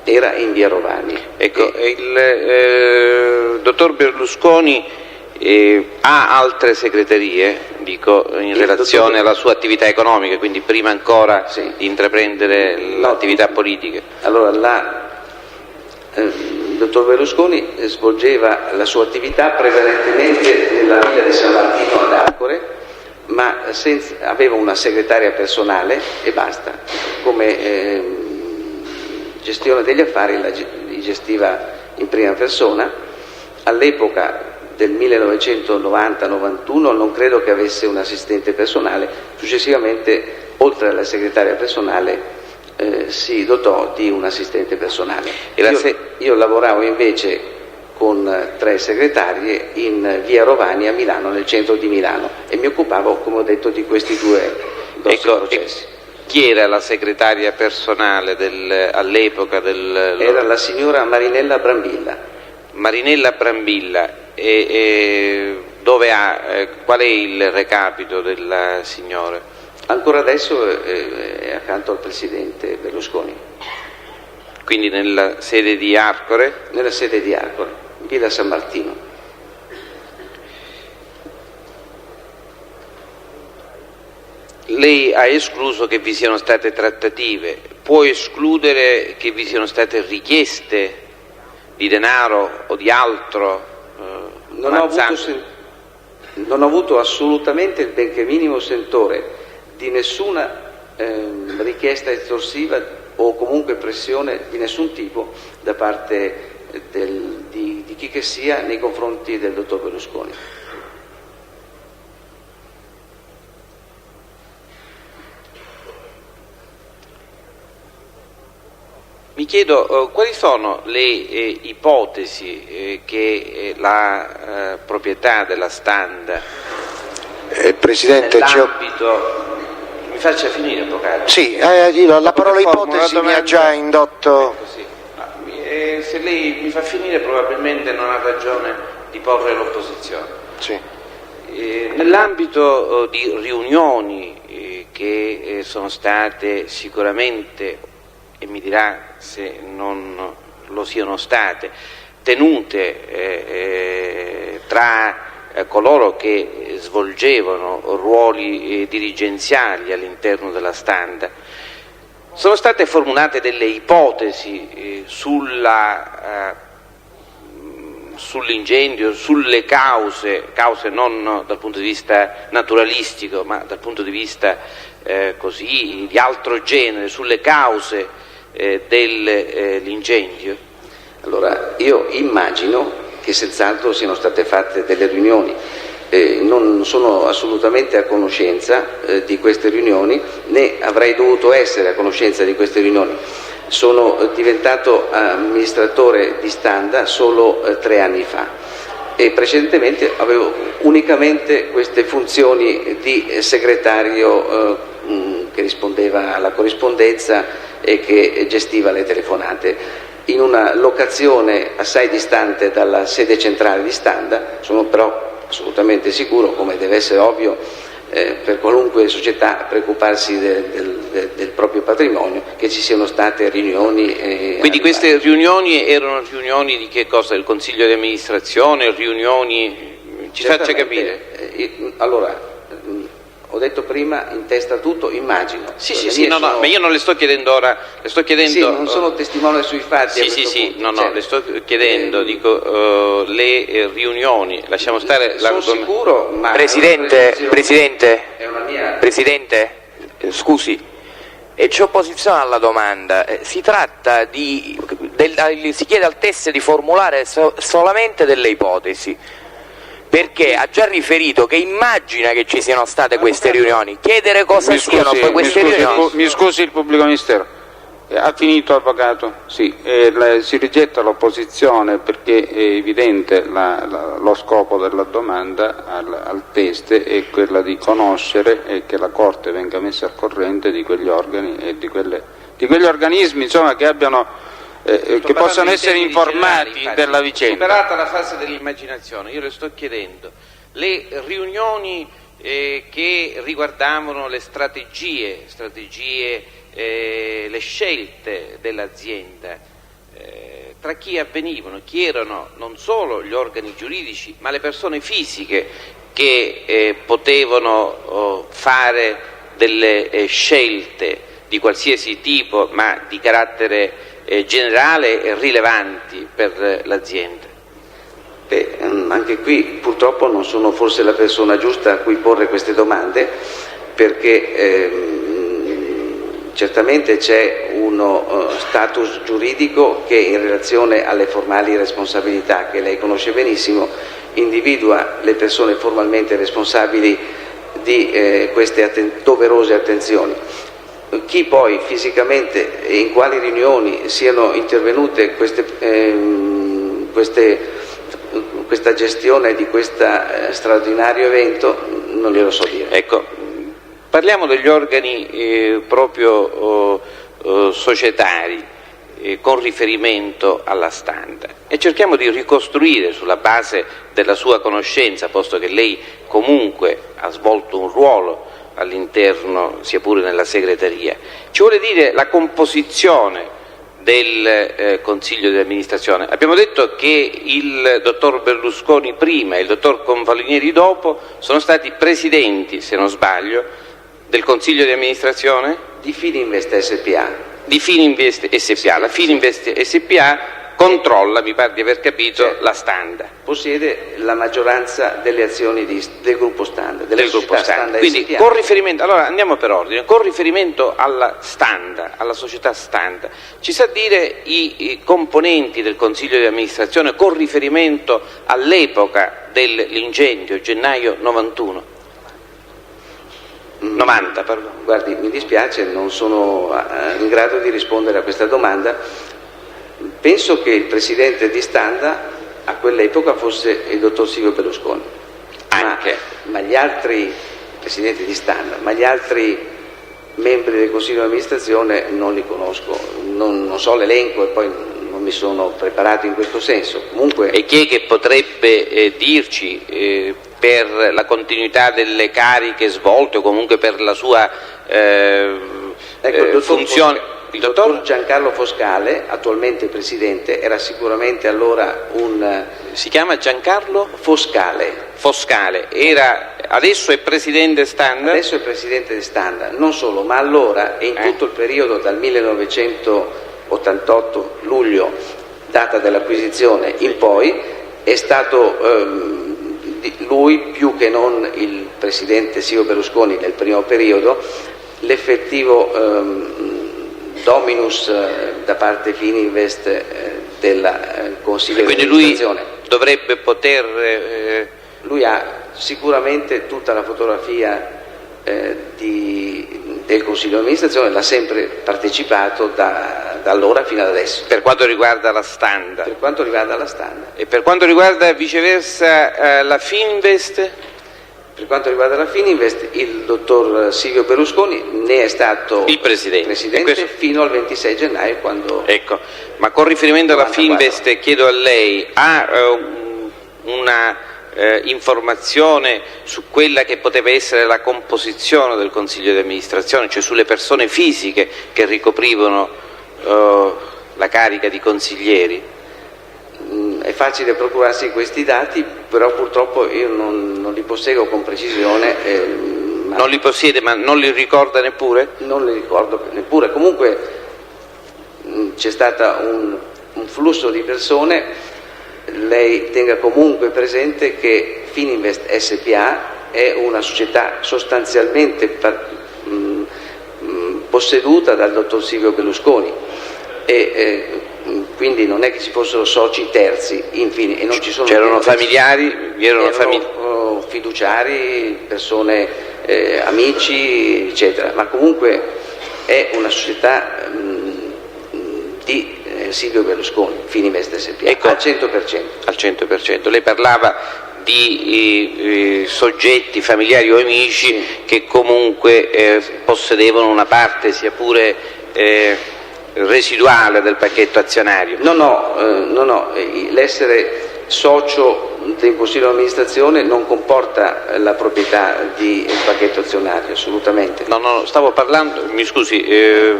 era in Via Rovani. Ecco, il dottor Berlusconi ha altre segreterie, dico, in relazione alla sua attività economica, quindi prima ancora di intraprendere l'attività politica. Allora, il dottor Berlusconi svolgeva la sua attività prevalentemente nella villa di San Martino ad Arcore, ma aveva una segretaria personale e basta. Come gestione degli affari li gestiva in prima persona. All'epoca del 1990-91 non credo che avesse un assistente personale. Successivamente, oltre alla segretaria personale, si dotò di un assistente personale. Io lavoravo invece con 3 segretarie in Via Rovani a Milano, nel centro di Milano, e mi occupavo, come ho detto, di questi 2 grossi processi. Chi era la segretaria personale all'epoca del... Era la signora Marinella Brambilla. Marinella Brambilla, qual è il recapito della signora? Ancora adesso è accanto al presidente Berlusconi. Quindi nella sede di Arcore? Nella sede di Arcore, Villa San Martino. Lei ha escluso che vi siano state trattative, può escludere che vi siano state richieste di denaro o di altro? Non ho avuto assolutamente il benché minimo sentore di nessuna richiesta estorsiva o comunque pressione di nessun tipo da parte di chi che sia nei confronti del dottor Berlusconi. Mi chiedo quali sono le ipotesi che la proprietà della Standa Presidente, nell'ambito... Mi faccia finire, avvocato. Sì, la parola ipotesi mi ha già indotto. Se lei mi fa finire, probabilmente non ha ragione di porre l'opposizione. Sì. Nell'ambito di riunioni che sono state sicuramente, e mi dirà se non lo siano state, tenute tra coloro che svolgevano ruoli dirigenziali all'interno della Standa, sono state formulate delle ipotesi sull'incendio, sulle cause non dal punto di vista naturalistico, ma dal punto di vista così di altro genere, sulle cause dell'incendio. Allora, io immagino che senz'altro siano state fatte delle riunioni. Non sono assolutamente a conoscenza di queste riunioni, né avrei dovuto essere a conoscenza di queste riunioni. Sono diventato amministratore di Standa solo 3 anni fa e precedentemente avevo unicamente queste funzioni di segretario che rispondeva alla corrispondenza e che gestiva le telefonate in una locazione assai distante dalla sede centrale di Standa. Sono però assolutamente sicuro, come deve essere ovvio per qualunque società, preoccuparsi del proprio patrimonio, che ci siano state riunioni. Quindi queste riunioni erano riunioni di che cosa? Del Consiglio di amministrazione, riunioni, ci faccia capire. Allora, ho detto prima, in testa tutto, immagino. Sì, ma io non le sto chiedendo ora, le sto chiedendo... Sì, non sono testimone sui fatti. Sì, le sto chiedendo, dico, le riunioni, lasciamo stare... Sono sicuro, ma... Presidente, è una mia... Presidente, scusi, e c'è opposizione alla domanda. Si tratta si chiede al TES di formulare solamente delle ipotesi, perché ha già riferito che immagina che ci siano state queste riunioni. Chiedere cosa siano poi queste riunioni. Mi scusi il pubblico ministero. Ha finito, avvocato? Sì, si rigetta l'opposizione perché è evidente lo scopo della domanda al test è quella di conoscere e che la Corte venga messa al corrente di quegli organi e di quegli organismi, insomma, che abbiano che possano essere informati della vicenda. Superata la fase dell'immaginazione, io le sto chiedendo le riunioni che riguardavano le strategie, le scelte dell'azienda, tra chi avvenivano, chi erano non solo gli organi giuridici ma le persone fisiche che potevano fare delle scelte di qualsiasi tipo ma di carattere generale e rilevanti per l'azienda. Anche qui purtroppo non sono forse la persona giusta a cui porre queste domande, perché certamente c'è uno status giuridico che in relazione alle formali responsabilità, che lei conosce benissimo, individua le persone formalmente responsabili di queste doverose attenzioni. Chi poi fisicamente e in quali riunioni siano intervenute questa gestione di questo straordinario evento non glielo so dire. Ecco, parliamo degli organi proprio societari con riferimento alla Standa e cerchiamo di ricostruire sulla base della sua conoscenza, posto che lei comunque ha svolto un ruolo all'interno, sia pure nella segreteria, ci vuole dire la composizione del Consiglio di amministrazione. Abbiamo detto che il dottor Berlusconi prima e il dottor Confalinieri dopo sono stati presidenti, se non sbaglio, del Consiglio di amministrazione? Di Fininvest SPA. Di Fininvest SPA. La Fininvest SPA controlla, mi pare di aver capito, la Standa. Possiede la maggioranza delle azioni del gruppo Standa, del gruppo Standa. Quindi SPA. con riferimento, allora andiamo per ordine, con riferimento alla Standa, alla società Standa, ci sa dire i componenti del Consiglio di amministrazione con riferimento all'epoca dell'incendio, gennaio 91? 90, pardon. Guardi, mi dispiace, non sono in grado di rispondere a questa domanda. Penso che il presidente di Standa a quell'epoca fosse il dottor Silvio Berlusconi. Anche. Ma gli altri presidenti di Standa, ma gli altri membri del Consiglio di amministrazione non li conosco, non so l'elenco e poi non mi sono preparato in questo senso. Comunque... E chi è che potrebbe dirci per la continuità delle cariche svolte o comunque per la sua funzione? Il dottor Giancarlo Foscale, attualmente presidente, era sicuramente allora un... Si chiama Giancarlo? Foscale. Foscale, adesso è presidente standard? Adesso è presidente standard, non solo, ma allora e in tutto il periodo dal 1988, luglio, data dell'acquisizione, in poi, è stato lui, più che non il presidente Silvio Berlusconi nel primo periodo, l'effettivo dominus da parte Fininvest del Consiglio di amministrazione. Quindi lui dovrebbe poter... Lui ha sicuramente tutta la fotografia del Consiglio di amministrazione, l'ha sempre partecipato da allora fino ad adesso. Per quanto riguarda la standard? Per quanto riguarda la standard. E per quanto riguarda viceversa la Fininvest? Per quanto riguarda la Fininvest, il dottor Silvio Berlusconi ne è stato il presidente fino al 26 gennaio quando... Ecco, ma con riferimento alla Fininvest chiedo a lei, ha una informazione su quella che poteva essere la composizione del Consiglio di amministrazione, cioè sulle persone fisiche che ricoprivano la carica di consiglieri? È facile procurarsi questi dati, però purtroppo io non li posseggo con precisione. Non li possiede, ma non li ricorda neppure? Non li ricordo neppure. Comunque c'è stato un flusso di persone. Lei tenga comunque presente che Fininvest SpA è una società sostanzialmente posseduta dal dottor Silvio Berlusconi e quindi non è che ci fossero soci terzi, infine, e non ci sono... C'erano familiari? Erano fiduciari, persone, amici, eccetera, ma comunque è una società di Silvio Berlusconi, Fininvest SpA, ecco, al 100%. Al 100%. Lei parlava di soggetti familiari o amici che comunque possedevano una parte sia pure residuale del pacchetto azionario. No, l'essere socio del Consiglio di amministrazione non comporta la proprietà di un pacchetto azionario, assolutamente. No, stavo parlando, mi scusi,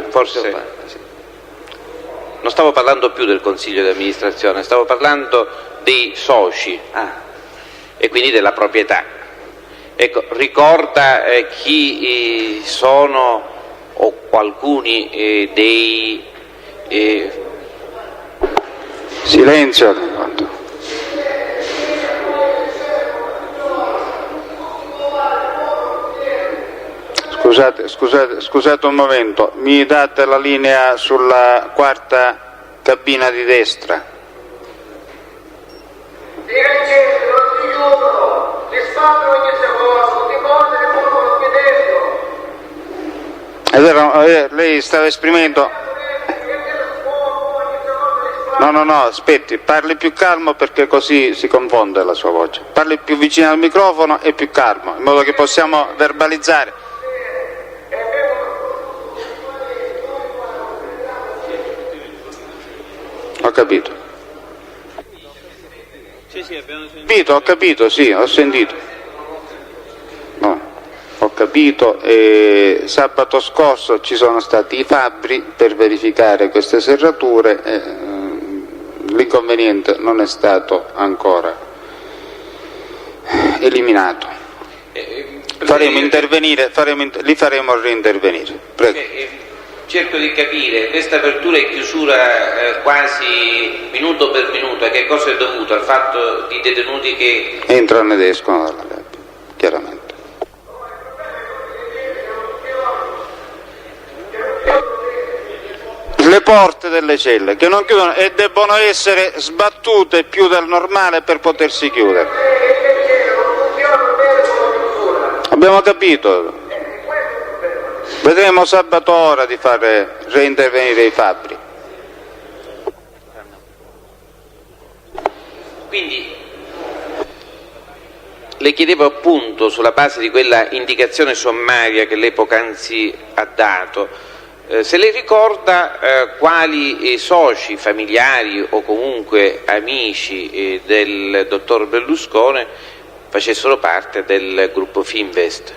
forse... Non stavo parlando più del Consiglio di amministrazione, stavo parlando dei soci e quindi della proprietà. Ecco, ricorda chi sono o alcuni dei... Silenzio. Scusate un momento, mi date la linea sulla quarta cabina di destra? È vero, lei stava esprimendo... No, aspetti, parli più calmo perché così si confonde la sua voce. Parli più vicino al microfono e più calmo, in modo che possiamo verbalizzare. Ho capito. Ho capito, sì, ho sentito. No, ho capito. Sabato scorso ci sono stati i fabbri per verificare queste serrature e l'inconveniente non è stato ancora eliminato. Li faremo reintervenire. Prego. Cerco di capire, questa apertura e chiusura quasi minuto per minuto, a che cosa è dovuto? Al fatto di detenuti che... entrano ed escono dalla gabbia, chiaramente. Le porte delle celle che non chiudono e debbono essere sbattute più del normale per potersi chiudere. Abbiamo capito. Vedremo sabato ora di fare reintervenire i fabbri. Quindi Le chiedevo appunto, sulla base di quella indicazione sommaria che lei poc'anzi ha dato, se lei ricorda quali soci, familiari o comunque amici del dottor Berlusconi facessero parte del gruppo Fininvest.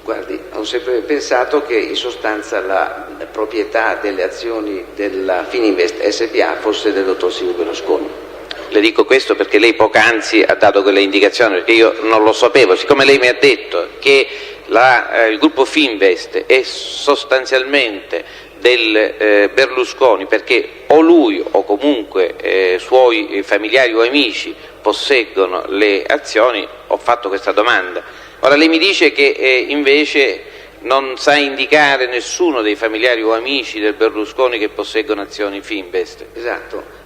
Guardi, ho sempre pensato che in sostanza la proprietà delle azioni della Fininvest SpA fosse del dottor Silvio Berlusconi. Le dico questo perché lei poc'anzi ha dato quelle indicazioni, perché io non lo sapevo. Siccome lei mi ha detto che il gruppo Fininvest è sostanzialmente del Berlusconi perché o lui o comunque suoi familiari o amici posseggono le azioni, ho fatto questa domanda. Ora lei mi dice che invece non sa indicare nessuno dei familiari o amici del Berlusconi che posseggono azioni Fininvest. Esatto.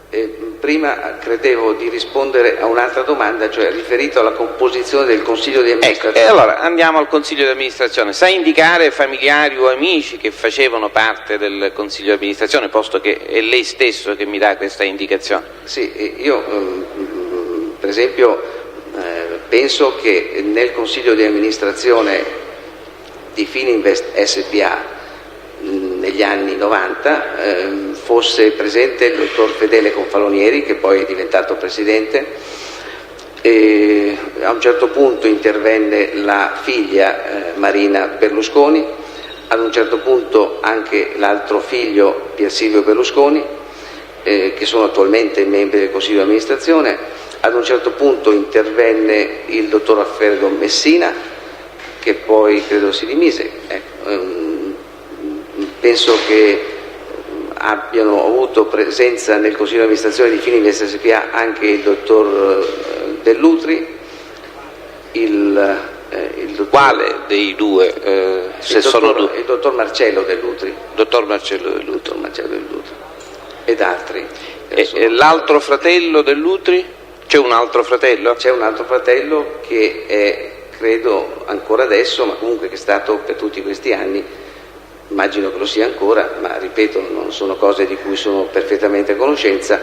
Prima credevo di rispondere a un'altra domanda, cioè riferito alla composizione del Consiglio di amministrazione. Ecco, e allora andiamo al Consiglio di amministrazione. Sa indicare familiari o amici che facevano parte del Consiglio di amministrazione, posto che è lei stesso che mi dà questa indicazione? Sì, io per esempio penso che nel Consiglio di amministrazione di Fininvest SpA negli anni 90 fosse presente il dottor Fedele Confalonieri, che poi è diventato presidente, e a un certo punto intervenne la figlia Marina Berlusconi, ad un certo punto anche l'altro figlio Pier Silvio Berlusconi, che sono attualmente membri del Consiglio di amministrazione. Ad un certo punto intervenne il dottor Alfredo Messina, che poi credo si dimise. Penso che abbiano avuto presenza nel Consiglio di amministrazione di Fininvest SpA anche il dottor Dell'Utri, il dottor... Quale dei due? Il dottor Marcello Dell'Utri. Dottor Marcello Dell'Utri. Dottor Marcello Dell'Utri. Ed altri. E l'altro fratello Dell'Utri? C'è un altro fratello? C'è un altro fratello che è, credo ancora adesso, ma comunque che è stato per tutti questi anni, immagino che lo sia ancora, ma ripeto, non sono cose di cui sono perfettamente a conoscenza,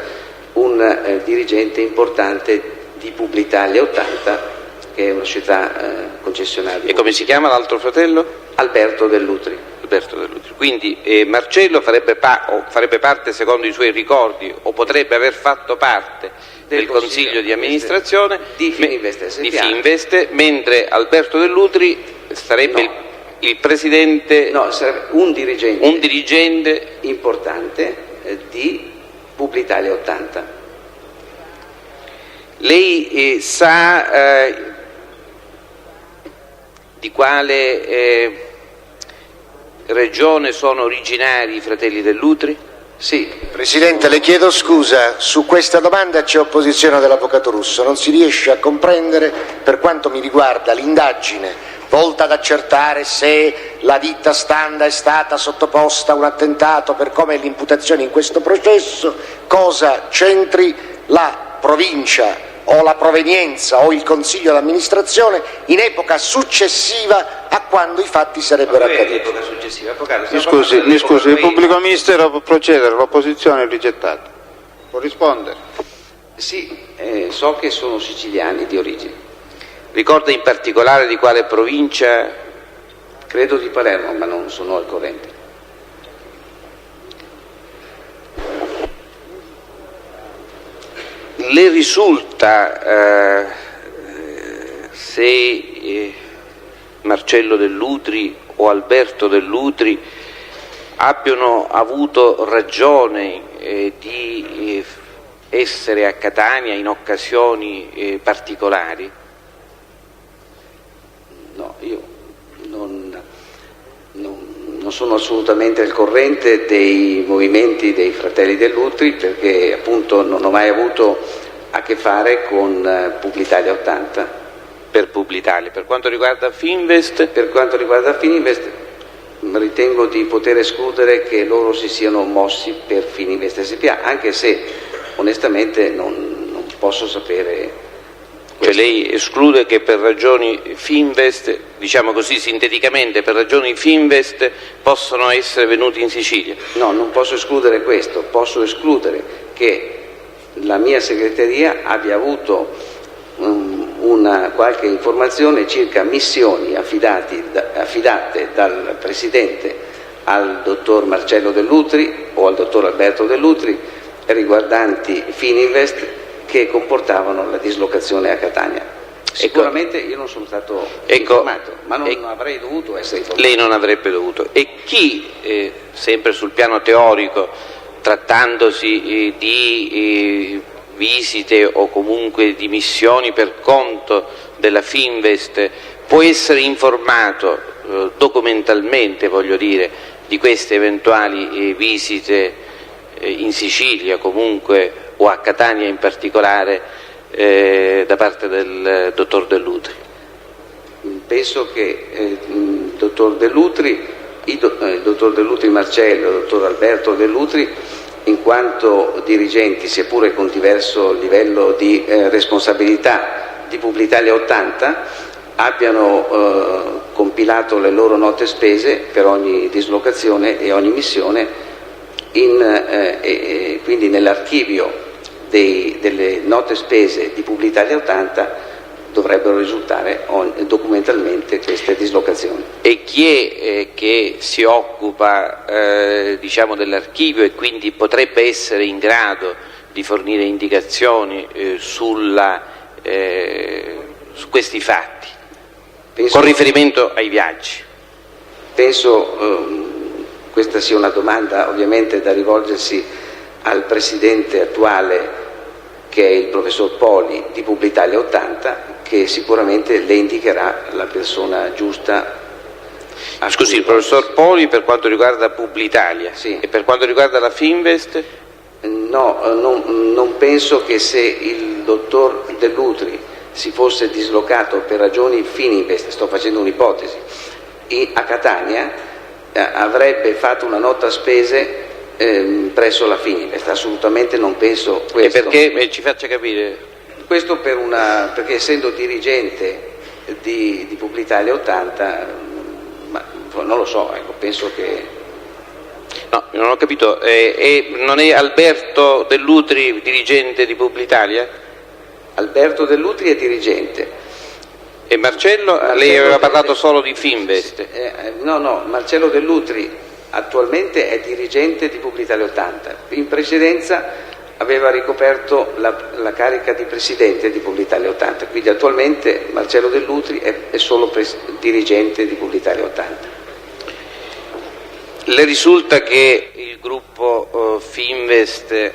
un dirigente importante di Publitalia 80, che è una società concessionaria. E come si chiama l'altro fratello? Alberto Dell'Utri. Alberto Dell'Utri. Quindi Marcello farebbe parte, secondo i suoi ricordi, o potrebbe aver fatto parte del Consiglio di amministrazione di Fininvest SpA. Di Fininvest, mentre Alberto Dell'Utri sarebbe il presidente, no, sarebbe un dirigente importante di Publitalia 80. Lei sa di quale regione sono originari i fratelli Dell'Utri? Sì. Presidente, le chiedo scusa, su questa domanda c'è opposizione dell'avvocato Russo, non si riesce a comprendere, per quanto mi riguarda, l'indagine volta ad accertare se la ditta Standa è stata sottoposta a un attentato, per come è l'imputazione in questo processo, cosa c'entri la provincia o la provenienza o il consiglio d'amministrazione in epoca successiva a quando i fatti sarebbero accaduti. Mi scusi, il pubblico ministero può procedere, l'opposizione è rigettata. Può rispondere? Sì, so che sono siciliani di origine. Ricorda in particolare di quale provincia? Credo di Palermo, ma non sono al corrente. Le risulta se Marcello Dell'Utri o Alberto Dell'Utri abbiano avuto ragione di essere a Catania in occasioni particolari? No, io non sono assolutamente al corrente dei movimenti dei fratelli Dell'Utri, perché appunto non ho mai avuto a che fare con Publitalia 80. Per Publitalia. Per quanto riguarda Fininvest? Per quanto riguarda Fininvest, ritengo di poter escludere che loro si siano mossi per Fininvest SpA, anche se onestamente non posso sapere. Cioè lei esclude che per ragioni Fininvest, diciamo così sinteticamente, per ragioni Fininvest possono essere venuti in Sicilia? No, non posso escludere questo, posso escludere che la mia segreteria abbia avuto un qualche informazione circa missioni affidate dal Presidente al dottor Marcello Dell'Utri o al dottor Alberto Dell'Utri riguardanti Fininvest che comportavano la dislocazione a Catania. Sicuramente io non sono stato informato, ma non avrei dovuto essere informato. Lei non avrebbe dovuto. E chi, sempre sul piano teorico, trattandosi di visite o comunque di missioni per conto della Fininvest, può essere informato documentalmente, voglio dire, di queste eventuali visite in Sicilia comunque o a Catania in particolare da parte del dottor Dell'Utri? Penso che il dottor Dell'Utri, il dottor Dell'Utri Marcello, il dottor Alberto Dell'Utri, in quanto dirigenti, seppure con diverso livello di responsabilità di Publitalia 80, abbiano compilato le loro note spese per ogni dislocazione e ogni missione, quindi nell'archivio delle note spese di Publitalia 80 dovrebbero risultare documentalmente queste dislocazioni. E chi è che si occupa diciamo dell'archivio e quindi potrebbe essere in grado di fornire indicazioni su questi fatti con riferimento ai viaggi? Penso questa sia una domanda ovviamente da rivolgersi al presidente attuale, che è il professor Poli di Publitalia 80, che sicuramente le indicherà la persona giusta. Scusi, il professor Poli per quanto riguarda Publitalia, sì. E per quanto riguarda la Fininvest? No, non penso che se il dottor Dell'Utri si fosse dislocato per ragioni Fininvest, sto facendo un'ipotesi, a Catania avrebbe fatto una nota spese presso la Fininvest. Assolutamente non penso questo. E perché? Ci faccia capire. Questo perché essendo dirigente di Publitalia 80, ma non lo so, ecco, penso che... No, non ho capito, non è Alberto Dell'Utri dirigente di Publitalia? Alberto Dell'Utri è dirigente. E Marcello? Lei aveva parlato solo di Fininvest. No, Marcello Dell'Utri attualmente è dirigente di Publitalia 80. In precedenza aveva ricoperto la carica di presidente di Publitalia 80, quindi attualmente Marcello Dell'Utri è solo dirigente di Publitalia 80. Le risulta che il gruppo Fininvest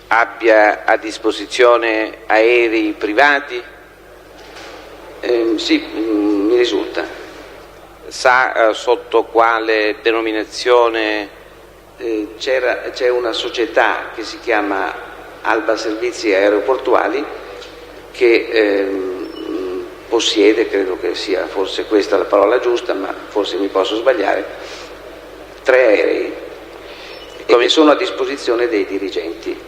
abbia a disposizione aerei privati? Sì, mi risulta. Sa sotto quale denominazione? C'è una società che si chiama Alba Servizi Aeroportuali che possiede, credo che sia forse questa la parola giusta, ma forse mi posso sbagliare, 3 aerei che sono a disposizione dei dirigenti.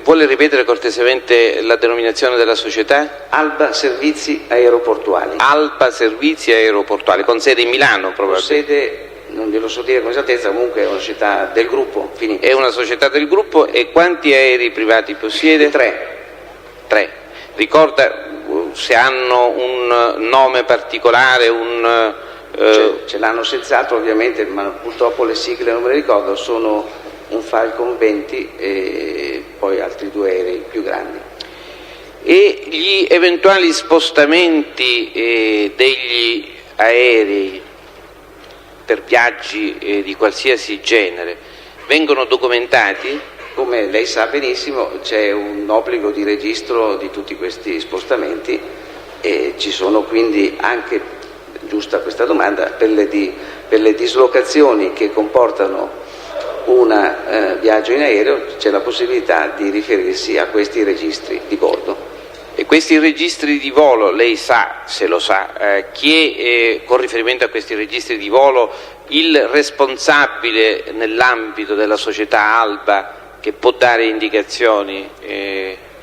Vuole ripetere cortesemente la denominazione della società? Alba Servizi Aeroportuali. Alba Servizi Aeroportuali, con sede in Milano probabilmente. Non glielo so dire con esattezza, comunque è una società del gruppo. Finito. È una società del gruppo. E quanti aerei privati possiede? 3. Ricorda se hanno un nome particolare, Ce l'hanno senz'altro ovviamente, ma purtroppo le sigle non me le ricordo, sono un Falcon 20 e poi altri 2 aerei più grandi. E gli eventuali spostamenti degli aerei per viaggi di qualsiasi genere vengono documentati? Come lei sa benissimo c'è un obbligo di registro di tutti questi spostamenti e ci sono quindi anche, giusta questa domanda, per le dislocazioni che comportano un viaggio in aereo c'è la possibilità di riferirsi a questi registri di bordo. E questi registri di volo, lei sa, se lo sa, chi è, con riferimento a questi registri di volo, il responsabile nell'ambito della società Alba che può dare indicazioni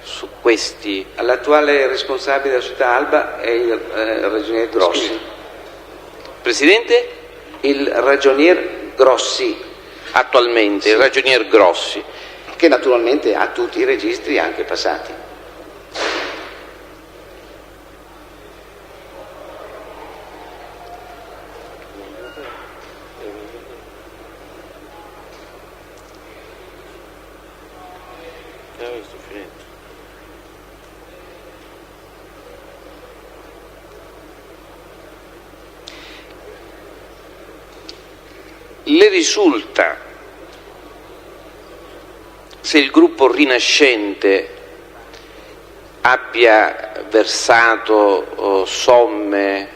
su questi? L'attuale responsabile della società Alba è il ragionier Grossi. Scusi. Presidente? Il ragionier Grossi. Attualmente, sì. Il ragionier Grossi. Che naturalmente ha tutti i registri anche passati. Centro. Le risulta se il gruppo Rinascente abbia versato somme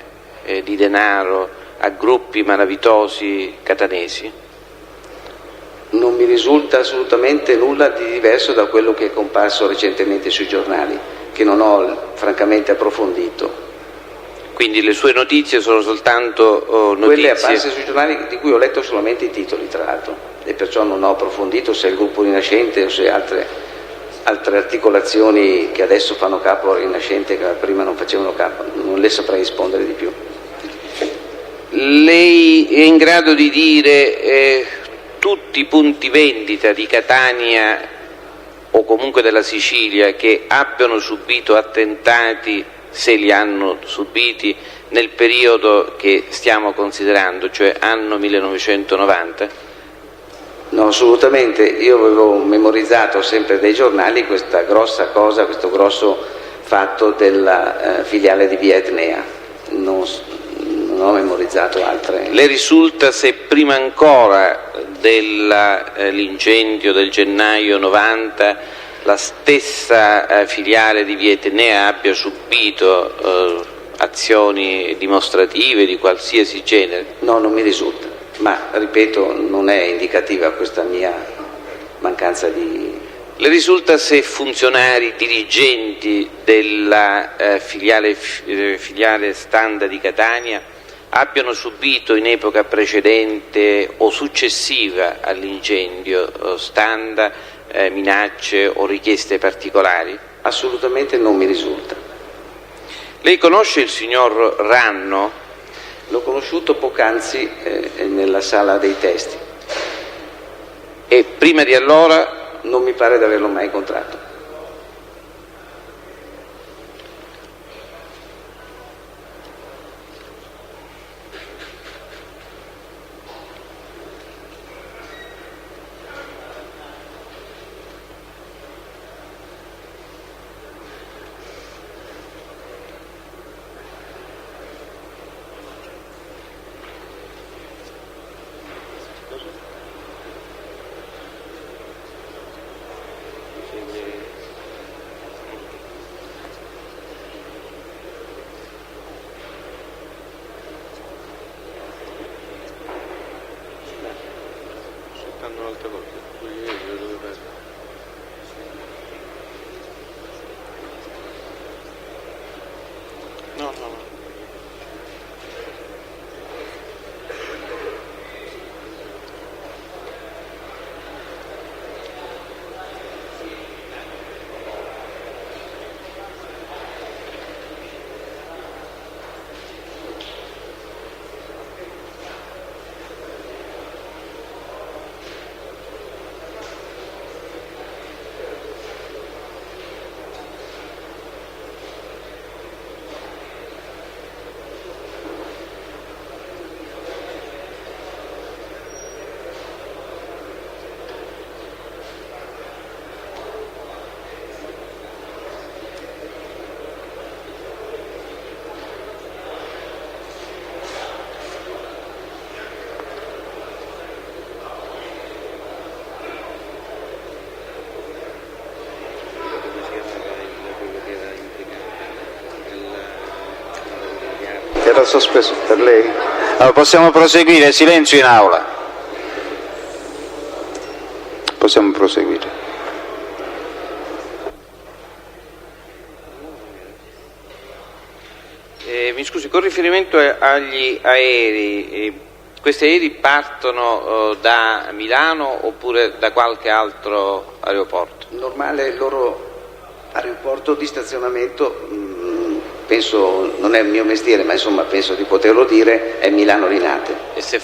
di denaro a gruppi malavitosi catanesi? Non mi risulta assolutamente nulla di diverso da quello che è comparso recentemente sui giornali, che non ho francamente approfondito. Quindi le sue notizie sono soltanto notizie? Quelle apparse sui giornali di cui ho letto solamente i titoli, tra l'altro, e perciò non ho approfondito se è il gruppo Rinascente o se altre articolazioni che adesso fanno capo al Rinascente che prima non facevano capo, non le saprei rispondere di più. Lei è in grado di dire tutti i punti vendita di Catania o comunque della Sicilia che abbiano subito attentati, se li hanno subiti, nel periodo che stiamo considerando, cioè anno 1990? No, assolutamente. Io avevo memorizzato sempre dai giornali questa grossa cosa, questo grosso fatto della filiale di Via Etnea. Non ho memorizzato altre. Le risulta se prima ancora dell'incendio del gennaio 90 la stessa filiale di Via Etnea abbia subito azioni dimostrative di qualsiasi genere? No, non mi risulta, ma ripeto, non è indicativa questa mia mancanza di... Le risulta se funzionari dirigenti della filiale Standa di Catania abbiano subito in epoca precedente o successiva all'incendio Standa minacce o richieste particolari? Assolutamente non mi risulta. Lei conosce il signor Ranno? L'ho conosciuto poc'anzi nella sala dei testi. E prima di allora? Non mi pare di averlo mai incontrato. Era sospeso per lei? Allora, possiamo proseguire, silenzio in aula. Possiamo proseguire. Mi scusi, con riferimento agli aerei, questi aerei partono da Milano oppure da qualche altro aeroporto? Normale il loro aeroporto di stazionamento, penso, non è il mio mestiere, ma insomma penso di poterlo dire, è Milano Linate. E se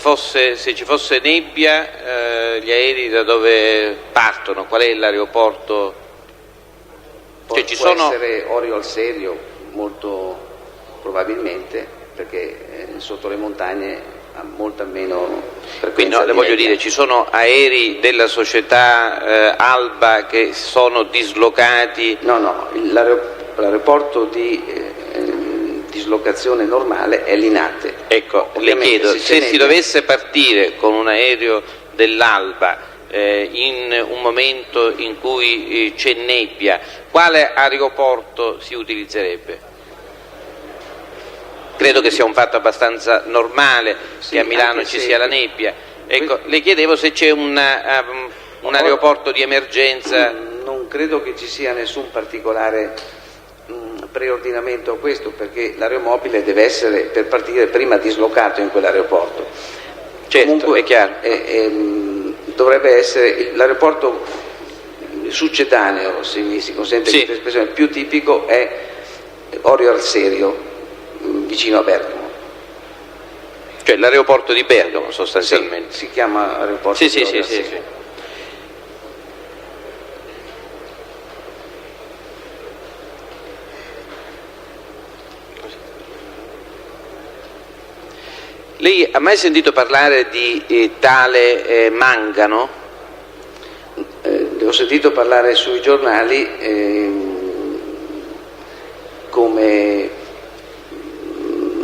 ci fosse nebbia, gli aerei da dove partono? Qual è l'aeroporto? Può essere Orio al Serio, molto probabilmente, perché sotto le montagne molta meno frequenza. Quindi no, le voglio dire, ci sono aerei della società Alba che sono dislocati? No, l'aeroporto di dislocazione normale è l'Inate. Ecco, Ovviamente le chiedo, se si dovesse partire con un aereo dell'Alba in un momento in cui c'è nebbia, quale aeroporto si utilizzerebbe? Credo che sia un fatto abbastanza normale che a Milano ci sia la nebbia. Ecco, le chiedevo se c'è un aeroporto di emergenza. Non credo che ci sia nessun particolare preordinamento a questo, perché l'aeromobile deve essere, per partire, prima dislocato in quell'aeroporto. Certo, comunque, è chiaro. Dovrebbe essere l'aeroporto succedaneo, se mi si consente questa espressione, più tipico è Orio al Serio, vicino a Bergamo. Cioè l'aeroporto di Bergamo sostanzialmente. Sì, si chiama aeroporto di Orio al Serio. Lei ha mai sentito parlare di tale Mangano? Ho sentito parlare sui giornali come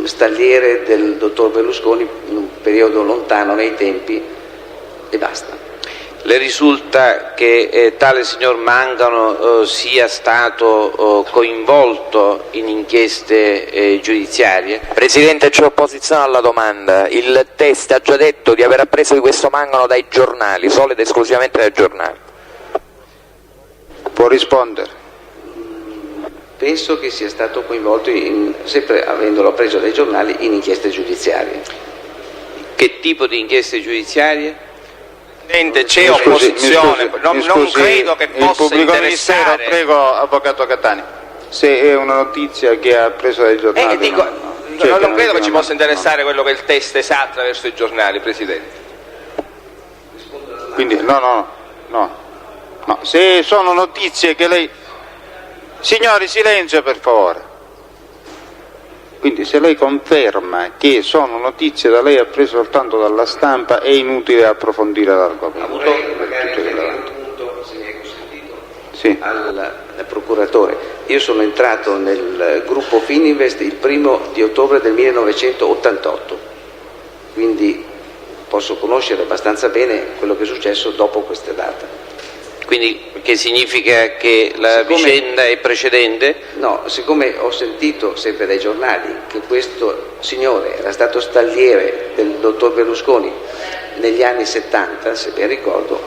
stalliere del dottor Berlusconi in un periodo lontano nei tempi e basta. Le risulta che tale signor Mangano sia stato coinvolto in inchieste giudiziarie? Presidente, c'è opposizione alla domanda. Il test ha già detto di aver appreso di questo Mangano dai giornali, solo ed esclusivamente dai giornali. Può rispondere. Penso che sia stato coinvolto, sempre avendolo appreso dai giornali, in inchieste giudiziarie. Che tipo di inchieste giudiziarie? Presidente, c'è opposizione, non credo che possa il pubblico interessare. ministero, prego, avvocato Catani, se è una notizia che ha preso dai giornali. Non credo che ci possa interessare quello che il test sa attraverso i giornali, Presidente. Quindi no, se sono notizie che lei... Signori, silenzio per favore. Quindi se lei conferma che sono notizie da lei apprese soltanto dalla stampa, è inutile approfondire l'argomento. Magari un punto, se mi è consentito, al procuratore. Io sono entrato nel gruppo Fininvest il 1° ottobre del 1988, quindi posso conoscere abbastanza bene quello che è successo dopo questa data. Quindi che significa che la vicenda è precedente? No, siccome ho sentito sempre dai giornali che questo signore era stato stalliere del dottor Berlusconi negli anni 70, se ben ricordo.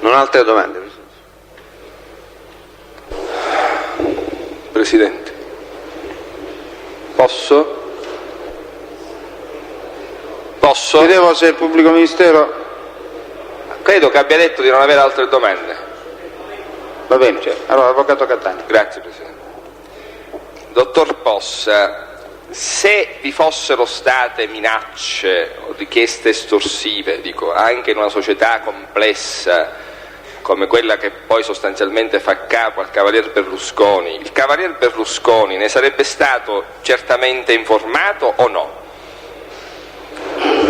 Non altre domande? Presidente, posso? Chiedevo se il pubblico ministero... Credo che abbia detto di non avere altre domande. Va bene, allora avvocato Catani. Grazie Presidente. Dottor Possa, se vi fossero state minacce o richieste estorsive, dico, anche in una società complessa come quella che poi sostanzialmente fa capo al Cavalier Berlusconi, il Cavalier Berlusconi ne sarebbe stato certamente informato o no?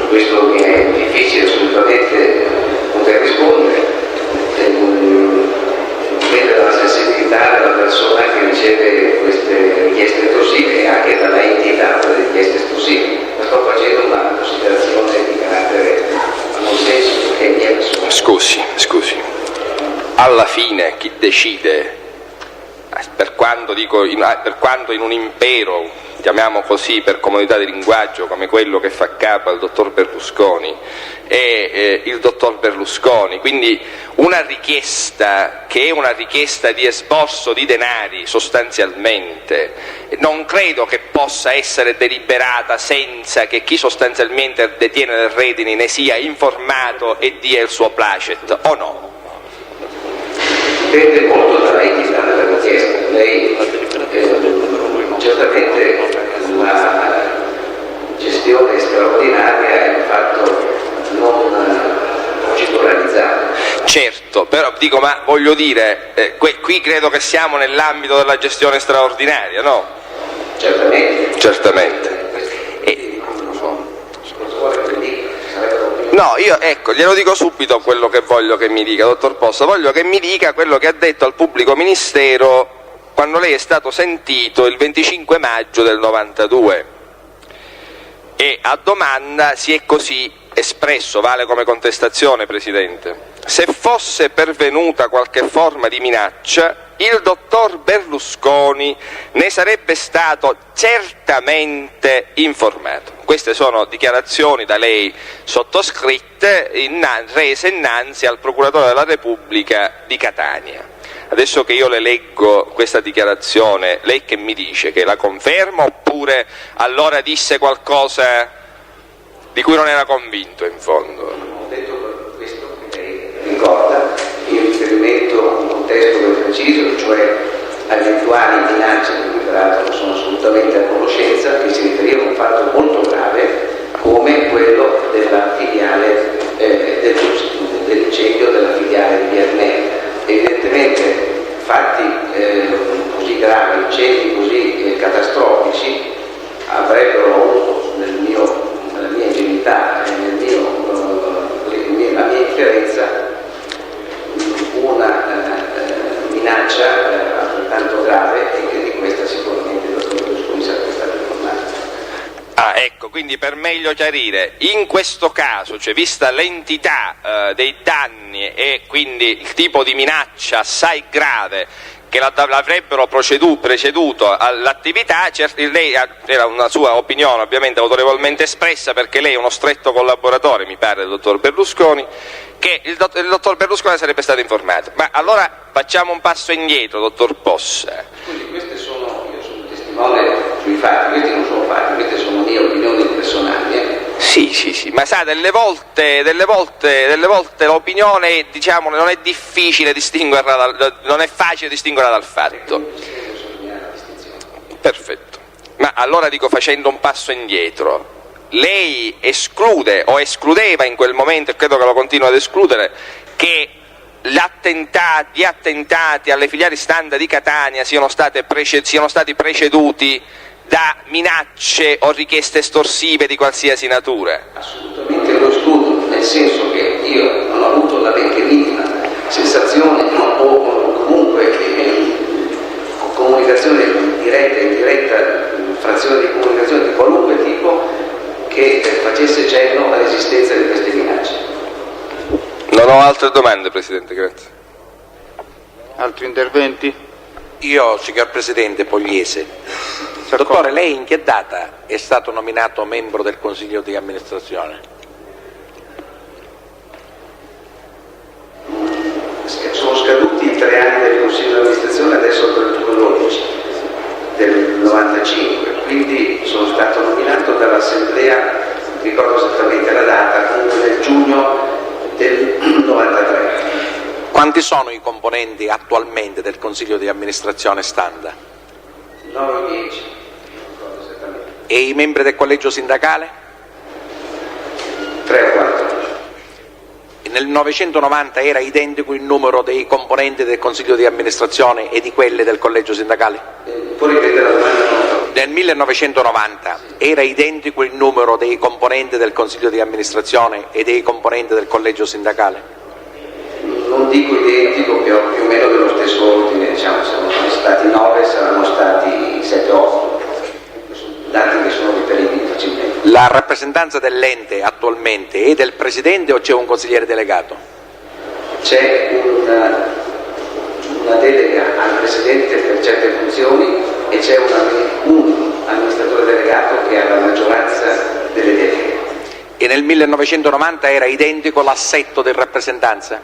Questo mi è difficile assolutamente poter rispondere, dipende dalla sensibilità della persona che riceve queste richieste estorsive e anche dalla entità delle richieste estorsive. Ma sto facendo una considerazione di carattere non senso perché mi è personale. Scusi, alla fine chi decide, per quanto in un impero, chiamiamo così per comodità di linguaggio, come quello che fa capo al dottor Berlusconi, è il dottor Berlusconi, quindi una richiesta che è una richiesta di esborso di denari sostanzialmente, non credo che possa essere deliberata senza che chi sostanzialmente detiene le redini ne sia informato e dia il suo placet, o no? Dipende molto dalla entità della richiesta. Lei certamente la gestione straordinaria è un fatto non proceduralizzato. Certo, però dico, ma voglio dire, qui credo che siamo nell'ambito della gestione straordinaria, no? Certamente. No, io ecco, glielo dico subito quello che voglio che mi dica, dottor Possa. Voglio che mi dica quello che ha detto al pubblico ministero quando lei è stato sentito il 25 maggio del 92. E a domanda si è così espresso, vale come contestazione, Presidente. Se fosse pervenuta qualche forma di minaccia, il dottor Berlusconi ne sarebbe stato certamente informato. Queste sono dichiarazioni da lei sottoscritte, rese innanzi al procuratore della Repubblica di Catania. Adesso che io le leggo questa dichiarazione, lei che mi dice? Che la conferma oppure allora disse qualcosa di cui non era convinto in fondo? Ho detto questo che lei ricorda in riferimento a un contesto ben preciso, cioè a eventuali minacce di cui peraltro non sono assolutamente a conoscenza, che si riferiva a un fatto molto grave come quello della filiale dell'incendio della filiale di Biernè. Evidentemente fatti così gravi, incendi così catastrofici avrebbero avuto nella mia ingenuità e la mia inferenza una minaccia altrettanto grave e che di questa sicuramente il dottor Berlusconi sarebbe stato informato. Ah, ecco, quindi per meglio chiarire, in questo caso, cioè vista l'entità dei danni e quindi il tipo di minaccia assai grave che l'avrebbero preceduto all'attività, lei era una sua opinione ovviamente autorevolmente espressa, perché lei è uno stretto collaboratore, mi pare, del dottor Berlusconi, che il dottor Berlusconi sarebbe stato informato. Ma allora facciamo un passo indietro, dottor Possa. Quindi io sono testimone sui fatti, questi non sono fatti, queste sono mie opinioni personali. Sì, ma sa, delle volte l'opinione, diciamo, non è difficile distinguerla, non è facile distinguerla dal fatto. Perfetto. Ma allora dico, facendo un passo indietro, lei esclude o escludeva in quel momento, e credo che lo continua ad escludere, che gli attentati alle filiali Standa di Catania siano stati preceduti da minacce o richieste estorsive di qualsiasi natura? Assolutamente lo escludo, nel senso che io non ho avuto la benché minima sensazione o comunque comunicazione diretta e indiretta, frazione di comunicazione di qualunque tipo che facesse cenno all'esistenza di queste minacce. Non ho altre domande, Presidente, grazie. Altri interventi? Io, signor Presidente Pogliese, dottore, lei in che data è stato nominato membro del Consiglio di amministrazione? Sono scaduti i 3 anni del Consiglio di amministrazione, adesso il 31/12 del 95, quindi sono stato nominato dall'Assemblea, ricordo esattamente la data, comunque nel giugno del 93. Quanti sono i componenti attualmente del Consiglio di amministrazione Standa? 9 o 10, ricordo esattamente. E i membri del collegio sindacale? 3 o 4. Nel 1990 era identico il numero dei componenti del Consiglio di amministrazione e di quelli del collegio sindacale? Può ripetere la domanda? Nel 1990 era identico il numero dei componenti del Consiglio di amministrazione e dei componenti del collegio sindacale? Non dico identico, più o meno dello stesso ordine, diciamo, sono stati 9, saranno stati 7 o 8, dati che sono riferibili facilmente. La rappresentanza dell'ente attualmente è del Presidente o c'è un consigliere delegato? C'è una delega al Presidente per certe funzioni e c'è un amministratore delegato che ha la maggioranza delle deleghe. E nel 1990 era identico l'assetto di rappresentanza?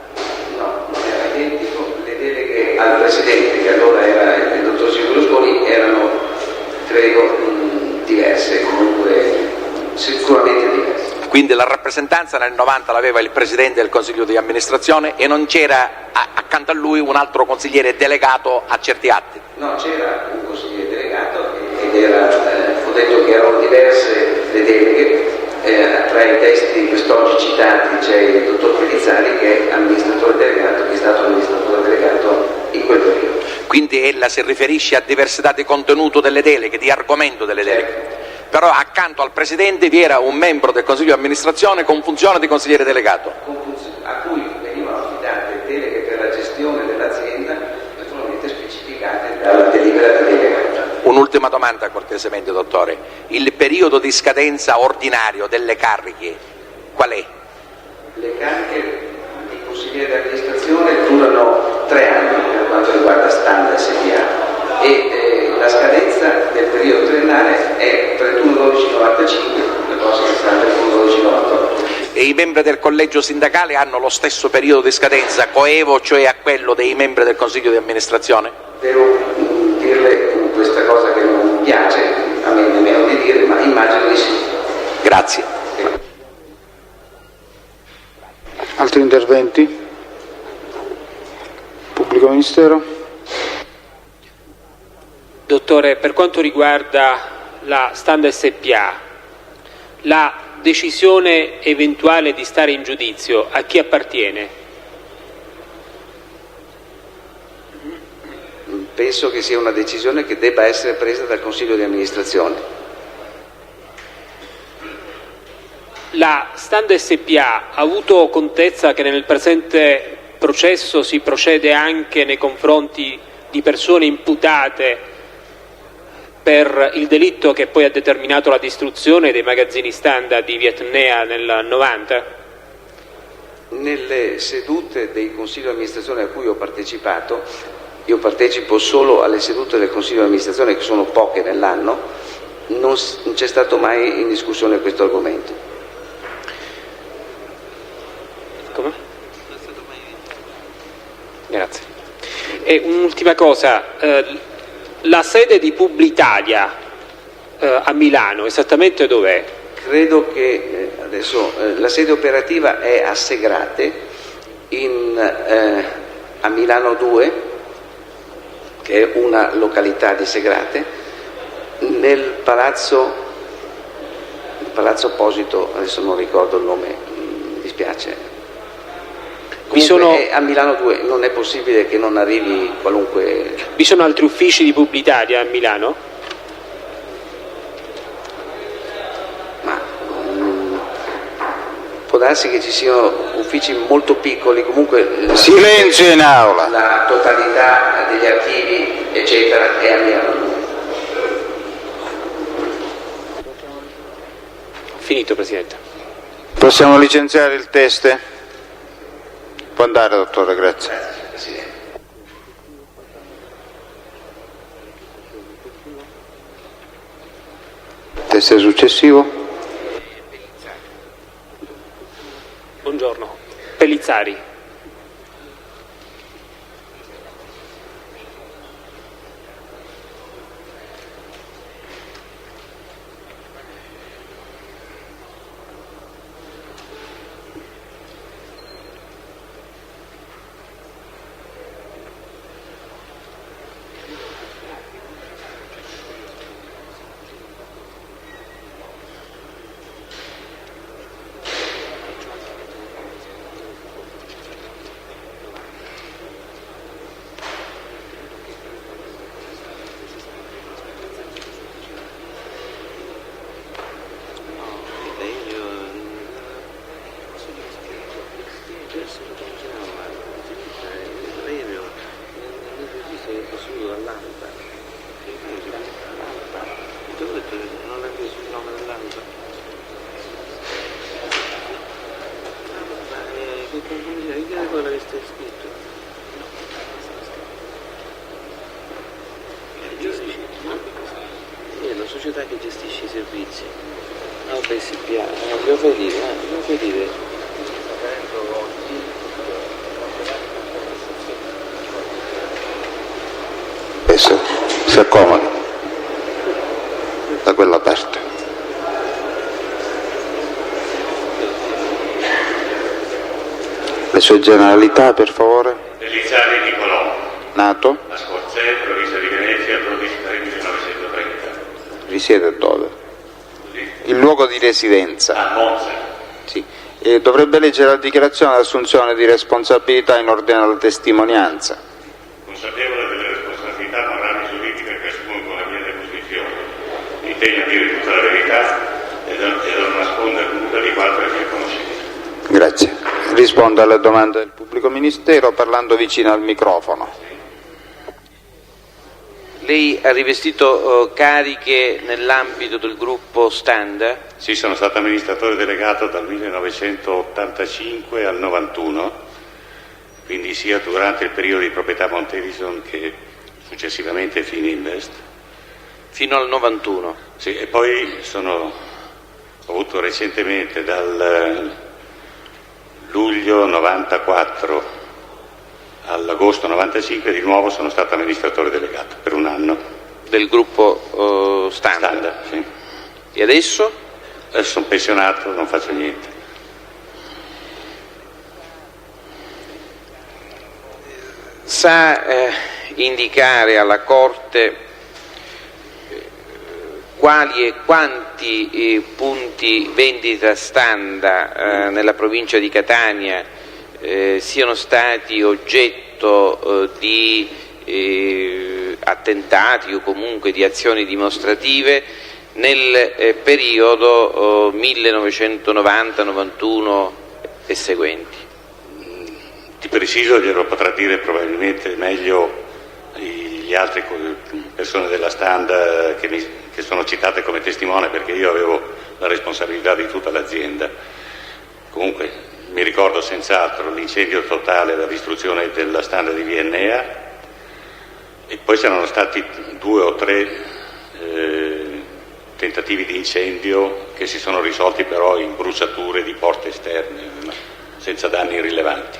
No, non era identico, le deleghe al Presidente, che allora era il dottor Silvio Berlusconi, erano, credo, diverse, comunque sicuramente diverse. Quindi la rappresentanza nel 90 l'aveva il Presidente del Consiglio di amministrazione e non c'era accanto a lui un altro consigliere delegato a certi atti? No, c'era un consigliere delegato ed era, ho detto che erano diverse le deleghe. Tra i testi quest'oggi citati c'è il dottor Pellizzari che è amministratore delegato, che è stato amministratore delegato in quel periodo. Quindi ella si riferisce a diversità di contenuto delle deleghe, di argomento delle deleghe. però accanto al Presidente vi era un membro del Consiglio di amministrazione con funzione di consigliere delegato. A cui venivano affidate deleghe per la gestione dell'azienda, naturalmente specificate dalla delibera di delega. Un'ultima domanda cortesemente, dottore. Il periodo di scadenza ordinario delle cariche qual è? Le cariche di consigliere di amministrazione durano 3 anni per quanto riguarda Standa SpA e la scadenza del periodo triennale è 31/12/95, le prossime saranno 31/12/98. E i membri del collegio sindacale hanno lo stesso periodo di scadenza coevo, cioè a quello dei membri del Consiglio di amministrazione? Devo dirle questa cosa che non mi piace, a me nemmeno di dire, ma immagino di sì. Grazie. Altri interventi? Pubblico Ministero? Dottore, per quanto riguarda la Standa SpA, la decisione eventuale di stare in giudizio a chi appartiene? Penso che sia una decisione che debba essere presa dal Consiglio di amministrazione. La Standa SpA ha avuto contezza che nel presente processo si procede anche nei confronti di persone imputate per il delitto che poi ha determinato la distruzione dei magazzini Standa di Vietnea nel 90? Nelle sedute dei Consigli di amministrazione a cui ho partecipato, io partecipo solo alle sedute del Consiglio di amministrazione, che sono poche nell'anno, non c'è stato mai in discussione questo argomento. Come? Grazie. E un'ultima cosa, la sede di Publitalia a Milano esattamente dov'è? Credo che adesso la sede operativa è a Segrate, a Milano 2, che è una località di Segrate, nel palazzo opposito, adesso non ricordo il nome, mi dispiace. Comunque è a Milano 2, non è possibile che non arrivi qualunque... Vi sono altri uffici di Publitalia a Milano? Può darsi che ci siano uffici molto piccoli, comunque... Silenzio in aula! La totalità degli archivi, eccetera, è a Milano 2. Finito, Presidente. Possiamo licenziare il test? Può andare, dottore, grazie. Test successivo? Buongiorno. Pellizzari. La società che gestisce i servizi, OPSPA, devo dire. Adesso si accomodi da quella parte. Le sue generalità, per favore. Pellizzari Nicolò. Nato? A Scorzè, provincia di Venezia, 12 aprile 1930. Risiede dove? Il luogo di residenza. A Monza. Sì. Dovrebbe leggere la dichiarazione di assunzione di responsabilità in ordine alla testimonianza. Consapevole delle responsabilità morali e giuridiche che assumo con la mia deposizione, intende dire tutta la verità e non nascondere nulla di quanto è mia conoscenza. Grazie. Rispondo alle domande del pubblico ministero parlando vicino al microfono. Lei ha rivestito cariche nell'ambito del gruppo Standa? Sì, sono stato amministratore delegato dal 1985 al 91, quindi sia durante il periodo di proprietà Montedison che successivamente Fininvest. Fino al 91? Sì, e poi ho avuto recentemente dal luglio 94 all'agosto 95 di nuovo sono stato amministratore delegato per un anno. Del gruppo Standa? Sì. E adesso? Adesso sono pensionato, non faccio niente. Sa indicare alla Corte quali e quanti punti vendita Standa nella provincia di Catania siano stati oggetto di attentati o comunque di azioni dimostrative nel periodo 1990-91 e seguenti? Di preciso glielo potrà dire probabilmente meglio gli altri persone della Standa che sono citate come testimone, perché io avevo la responsabilità di tutta l'azienda. Comunque mi ricordo senz'altro l'incendio totale, la distruzione della Standa di Viennea, e poi c'erano stati 2 o 3 tentativi di incendio che si sono risolti però in bruciature di porte esterne, senza danni rilevanti.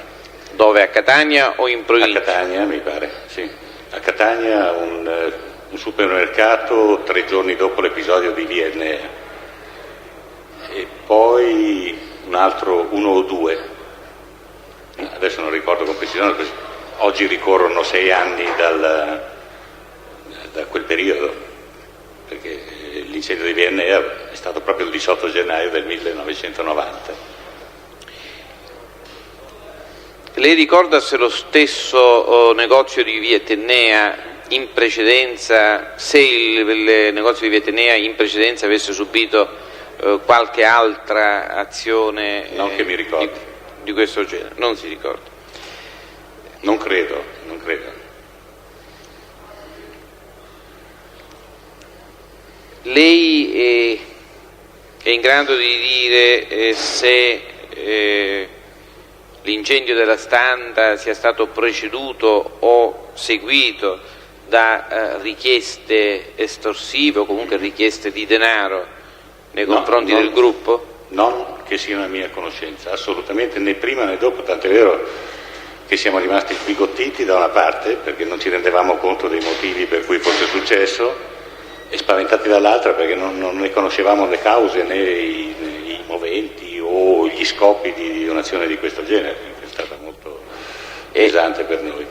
Dove? A Catania o in provincia? A Catania, mi pare, sì. A Catania un supermercato 3 giorni dopo l'episodio di Viennea, e poi uno o 2, adesso non ricordo con precisione, oggi ricorrono 6 anni da quel periodo, perché l'incendio di Viennea è stato proprio il 18 gennaio del 1990. Lei ricorda se lo stesso negozio di Via Etnea in precedenza, se il negozio di Via Etnea in precedenza avesse subito qualche altra azione non che mi ricordi di questo genere? Non si ricorda? Non credo. Lei è in grado di dire se l'incendio della Standa sia stato preceduto o seguito da richieste estorsive o comunque richieste di denaro nei confronti del gruppo? Non che siano a mia conoscenza, assolutamente, né prima né dopo, tant'è vero che siamo rimasti sbigottiti da una parte perché non ci rendevamo conto dei motivi per cui fosse successo, e spaventati dall'altra perché non ne conoscevamo le cause né i moventi o gli scopi di un'azione di questo genere, che è stata molto pesante per noi.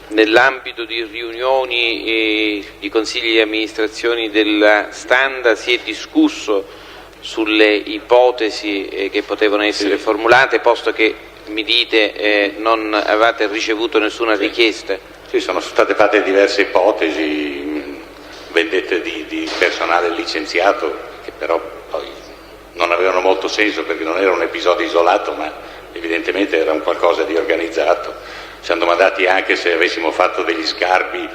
Nell'ambito di riunioni e di consigli di amministrazione della Standa si è discusso sulle ipotesi che potevano essere formulate, posto che mi dite non avevate ricevuto nessuna richiesta? Sì, sono state fatte diverse ipotesi, vendette di personale licenziato, che però poi non avevano molto senso perché non era un episodio isolato, ma evidentemente era un qualcosa di organizzato. Ci siamo domandati anche se avessimo fatto degli scarpi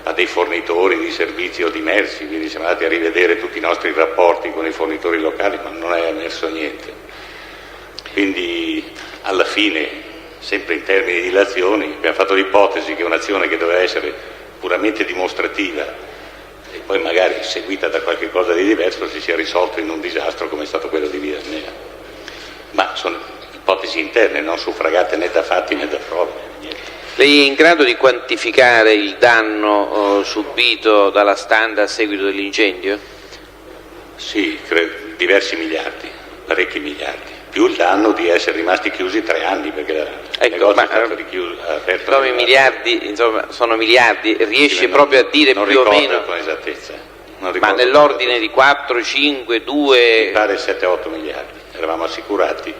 a dei fornitori di servizi o di merci, quindi siamo andati a rivedere tutti i nostri rapporti con i fornitori locali, ma non è emerso niente. Quindi alla fine, sempre in termini di ilazioni, abbiamo fatto l'ipotesi che un'azione che doveva essere puramente dimostrativa e poi magari seguita da qualche cosa di diverso si sia risolto in un disastro come è stato quello di Viennea. Ma sono ipotesi interne, non suffragate né da fatti né da prove. Lei è in grado di quantificare il danno subito dalla Standa a seguito dell'incendio? Sì, diversi miliardi, parecchi miliardi, più il danno di essere rimasti chiusi 3 anni perché il negozio è stato aperto. Però i miliardi, insomma, sono miliardi, riesce proprio a dire più o meno? Con esattezza. Ma nell'ordine di 4, 5, 2? Mi pare 7-8 miliardi, eravamo assicurati.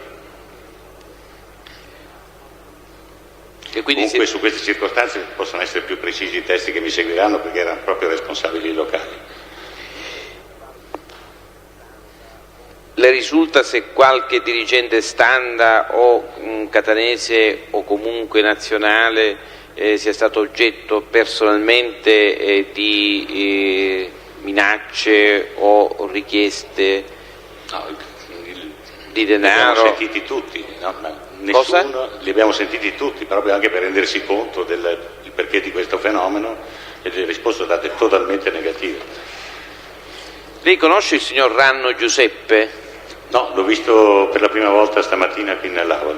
E quindi comunque su queste circostanze possono essere più precisi i testi che mi seguiranno perché erano proprio responsabili locali. Le risulta se qualche dirigente Standa o catanese o comunque nazionale sia stato oggetto personalmente di minacce o richieste di denaro? Li abbiamo sentiti tutti, no? Li abbiamo sentiti tutti, proprio anche per rendersi conto del perché di questo fenomeno, e le risposte sono state totalmente negative. Lei conosce il signor Ranno Giuseppe? No, l'ho visto per la prima volta stamattina qui nell'aula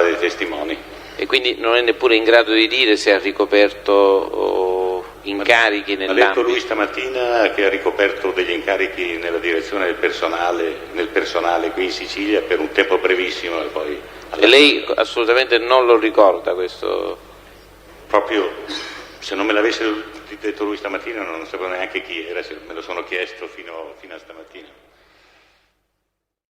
dei testimoni. E quindi non è neppure in grado di dire se ha ricoperto incarichi nell'ambito? Ha detto lui stamattina che ha ricoperto degli incarichi nella direzione del personale, nel personale qui in Sicilia per un tempo brevissimo e poi... E lei assolutamente non lo ricorda questo? Proprio, se non me l'avesse detto lui stamattina non sapevo neanche chi era, me lo sono chiesto fino a stamattina.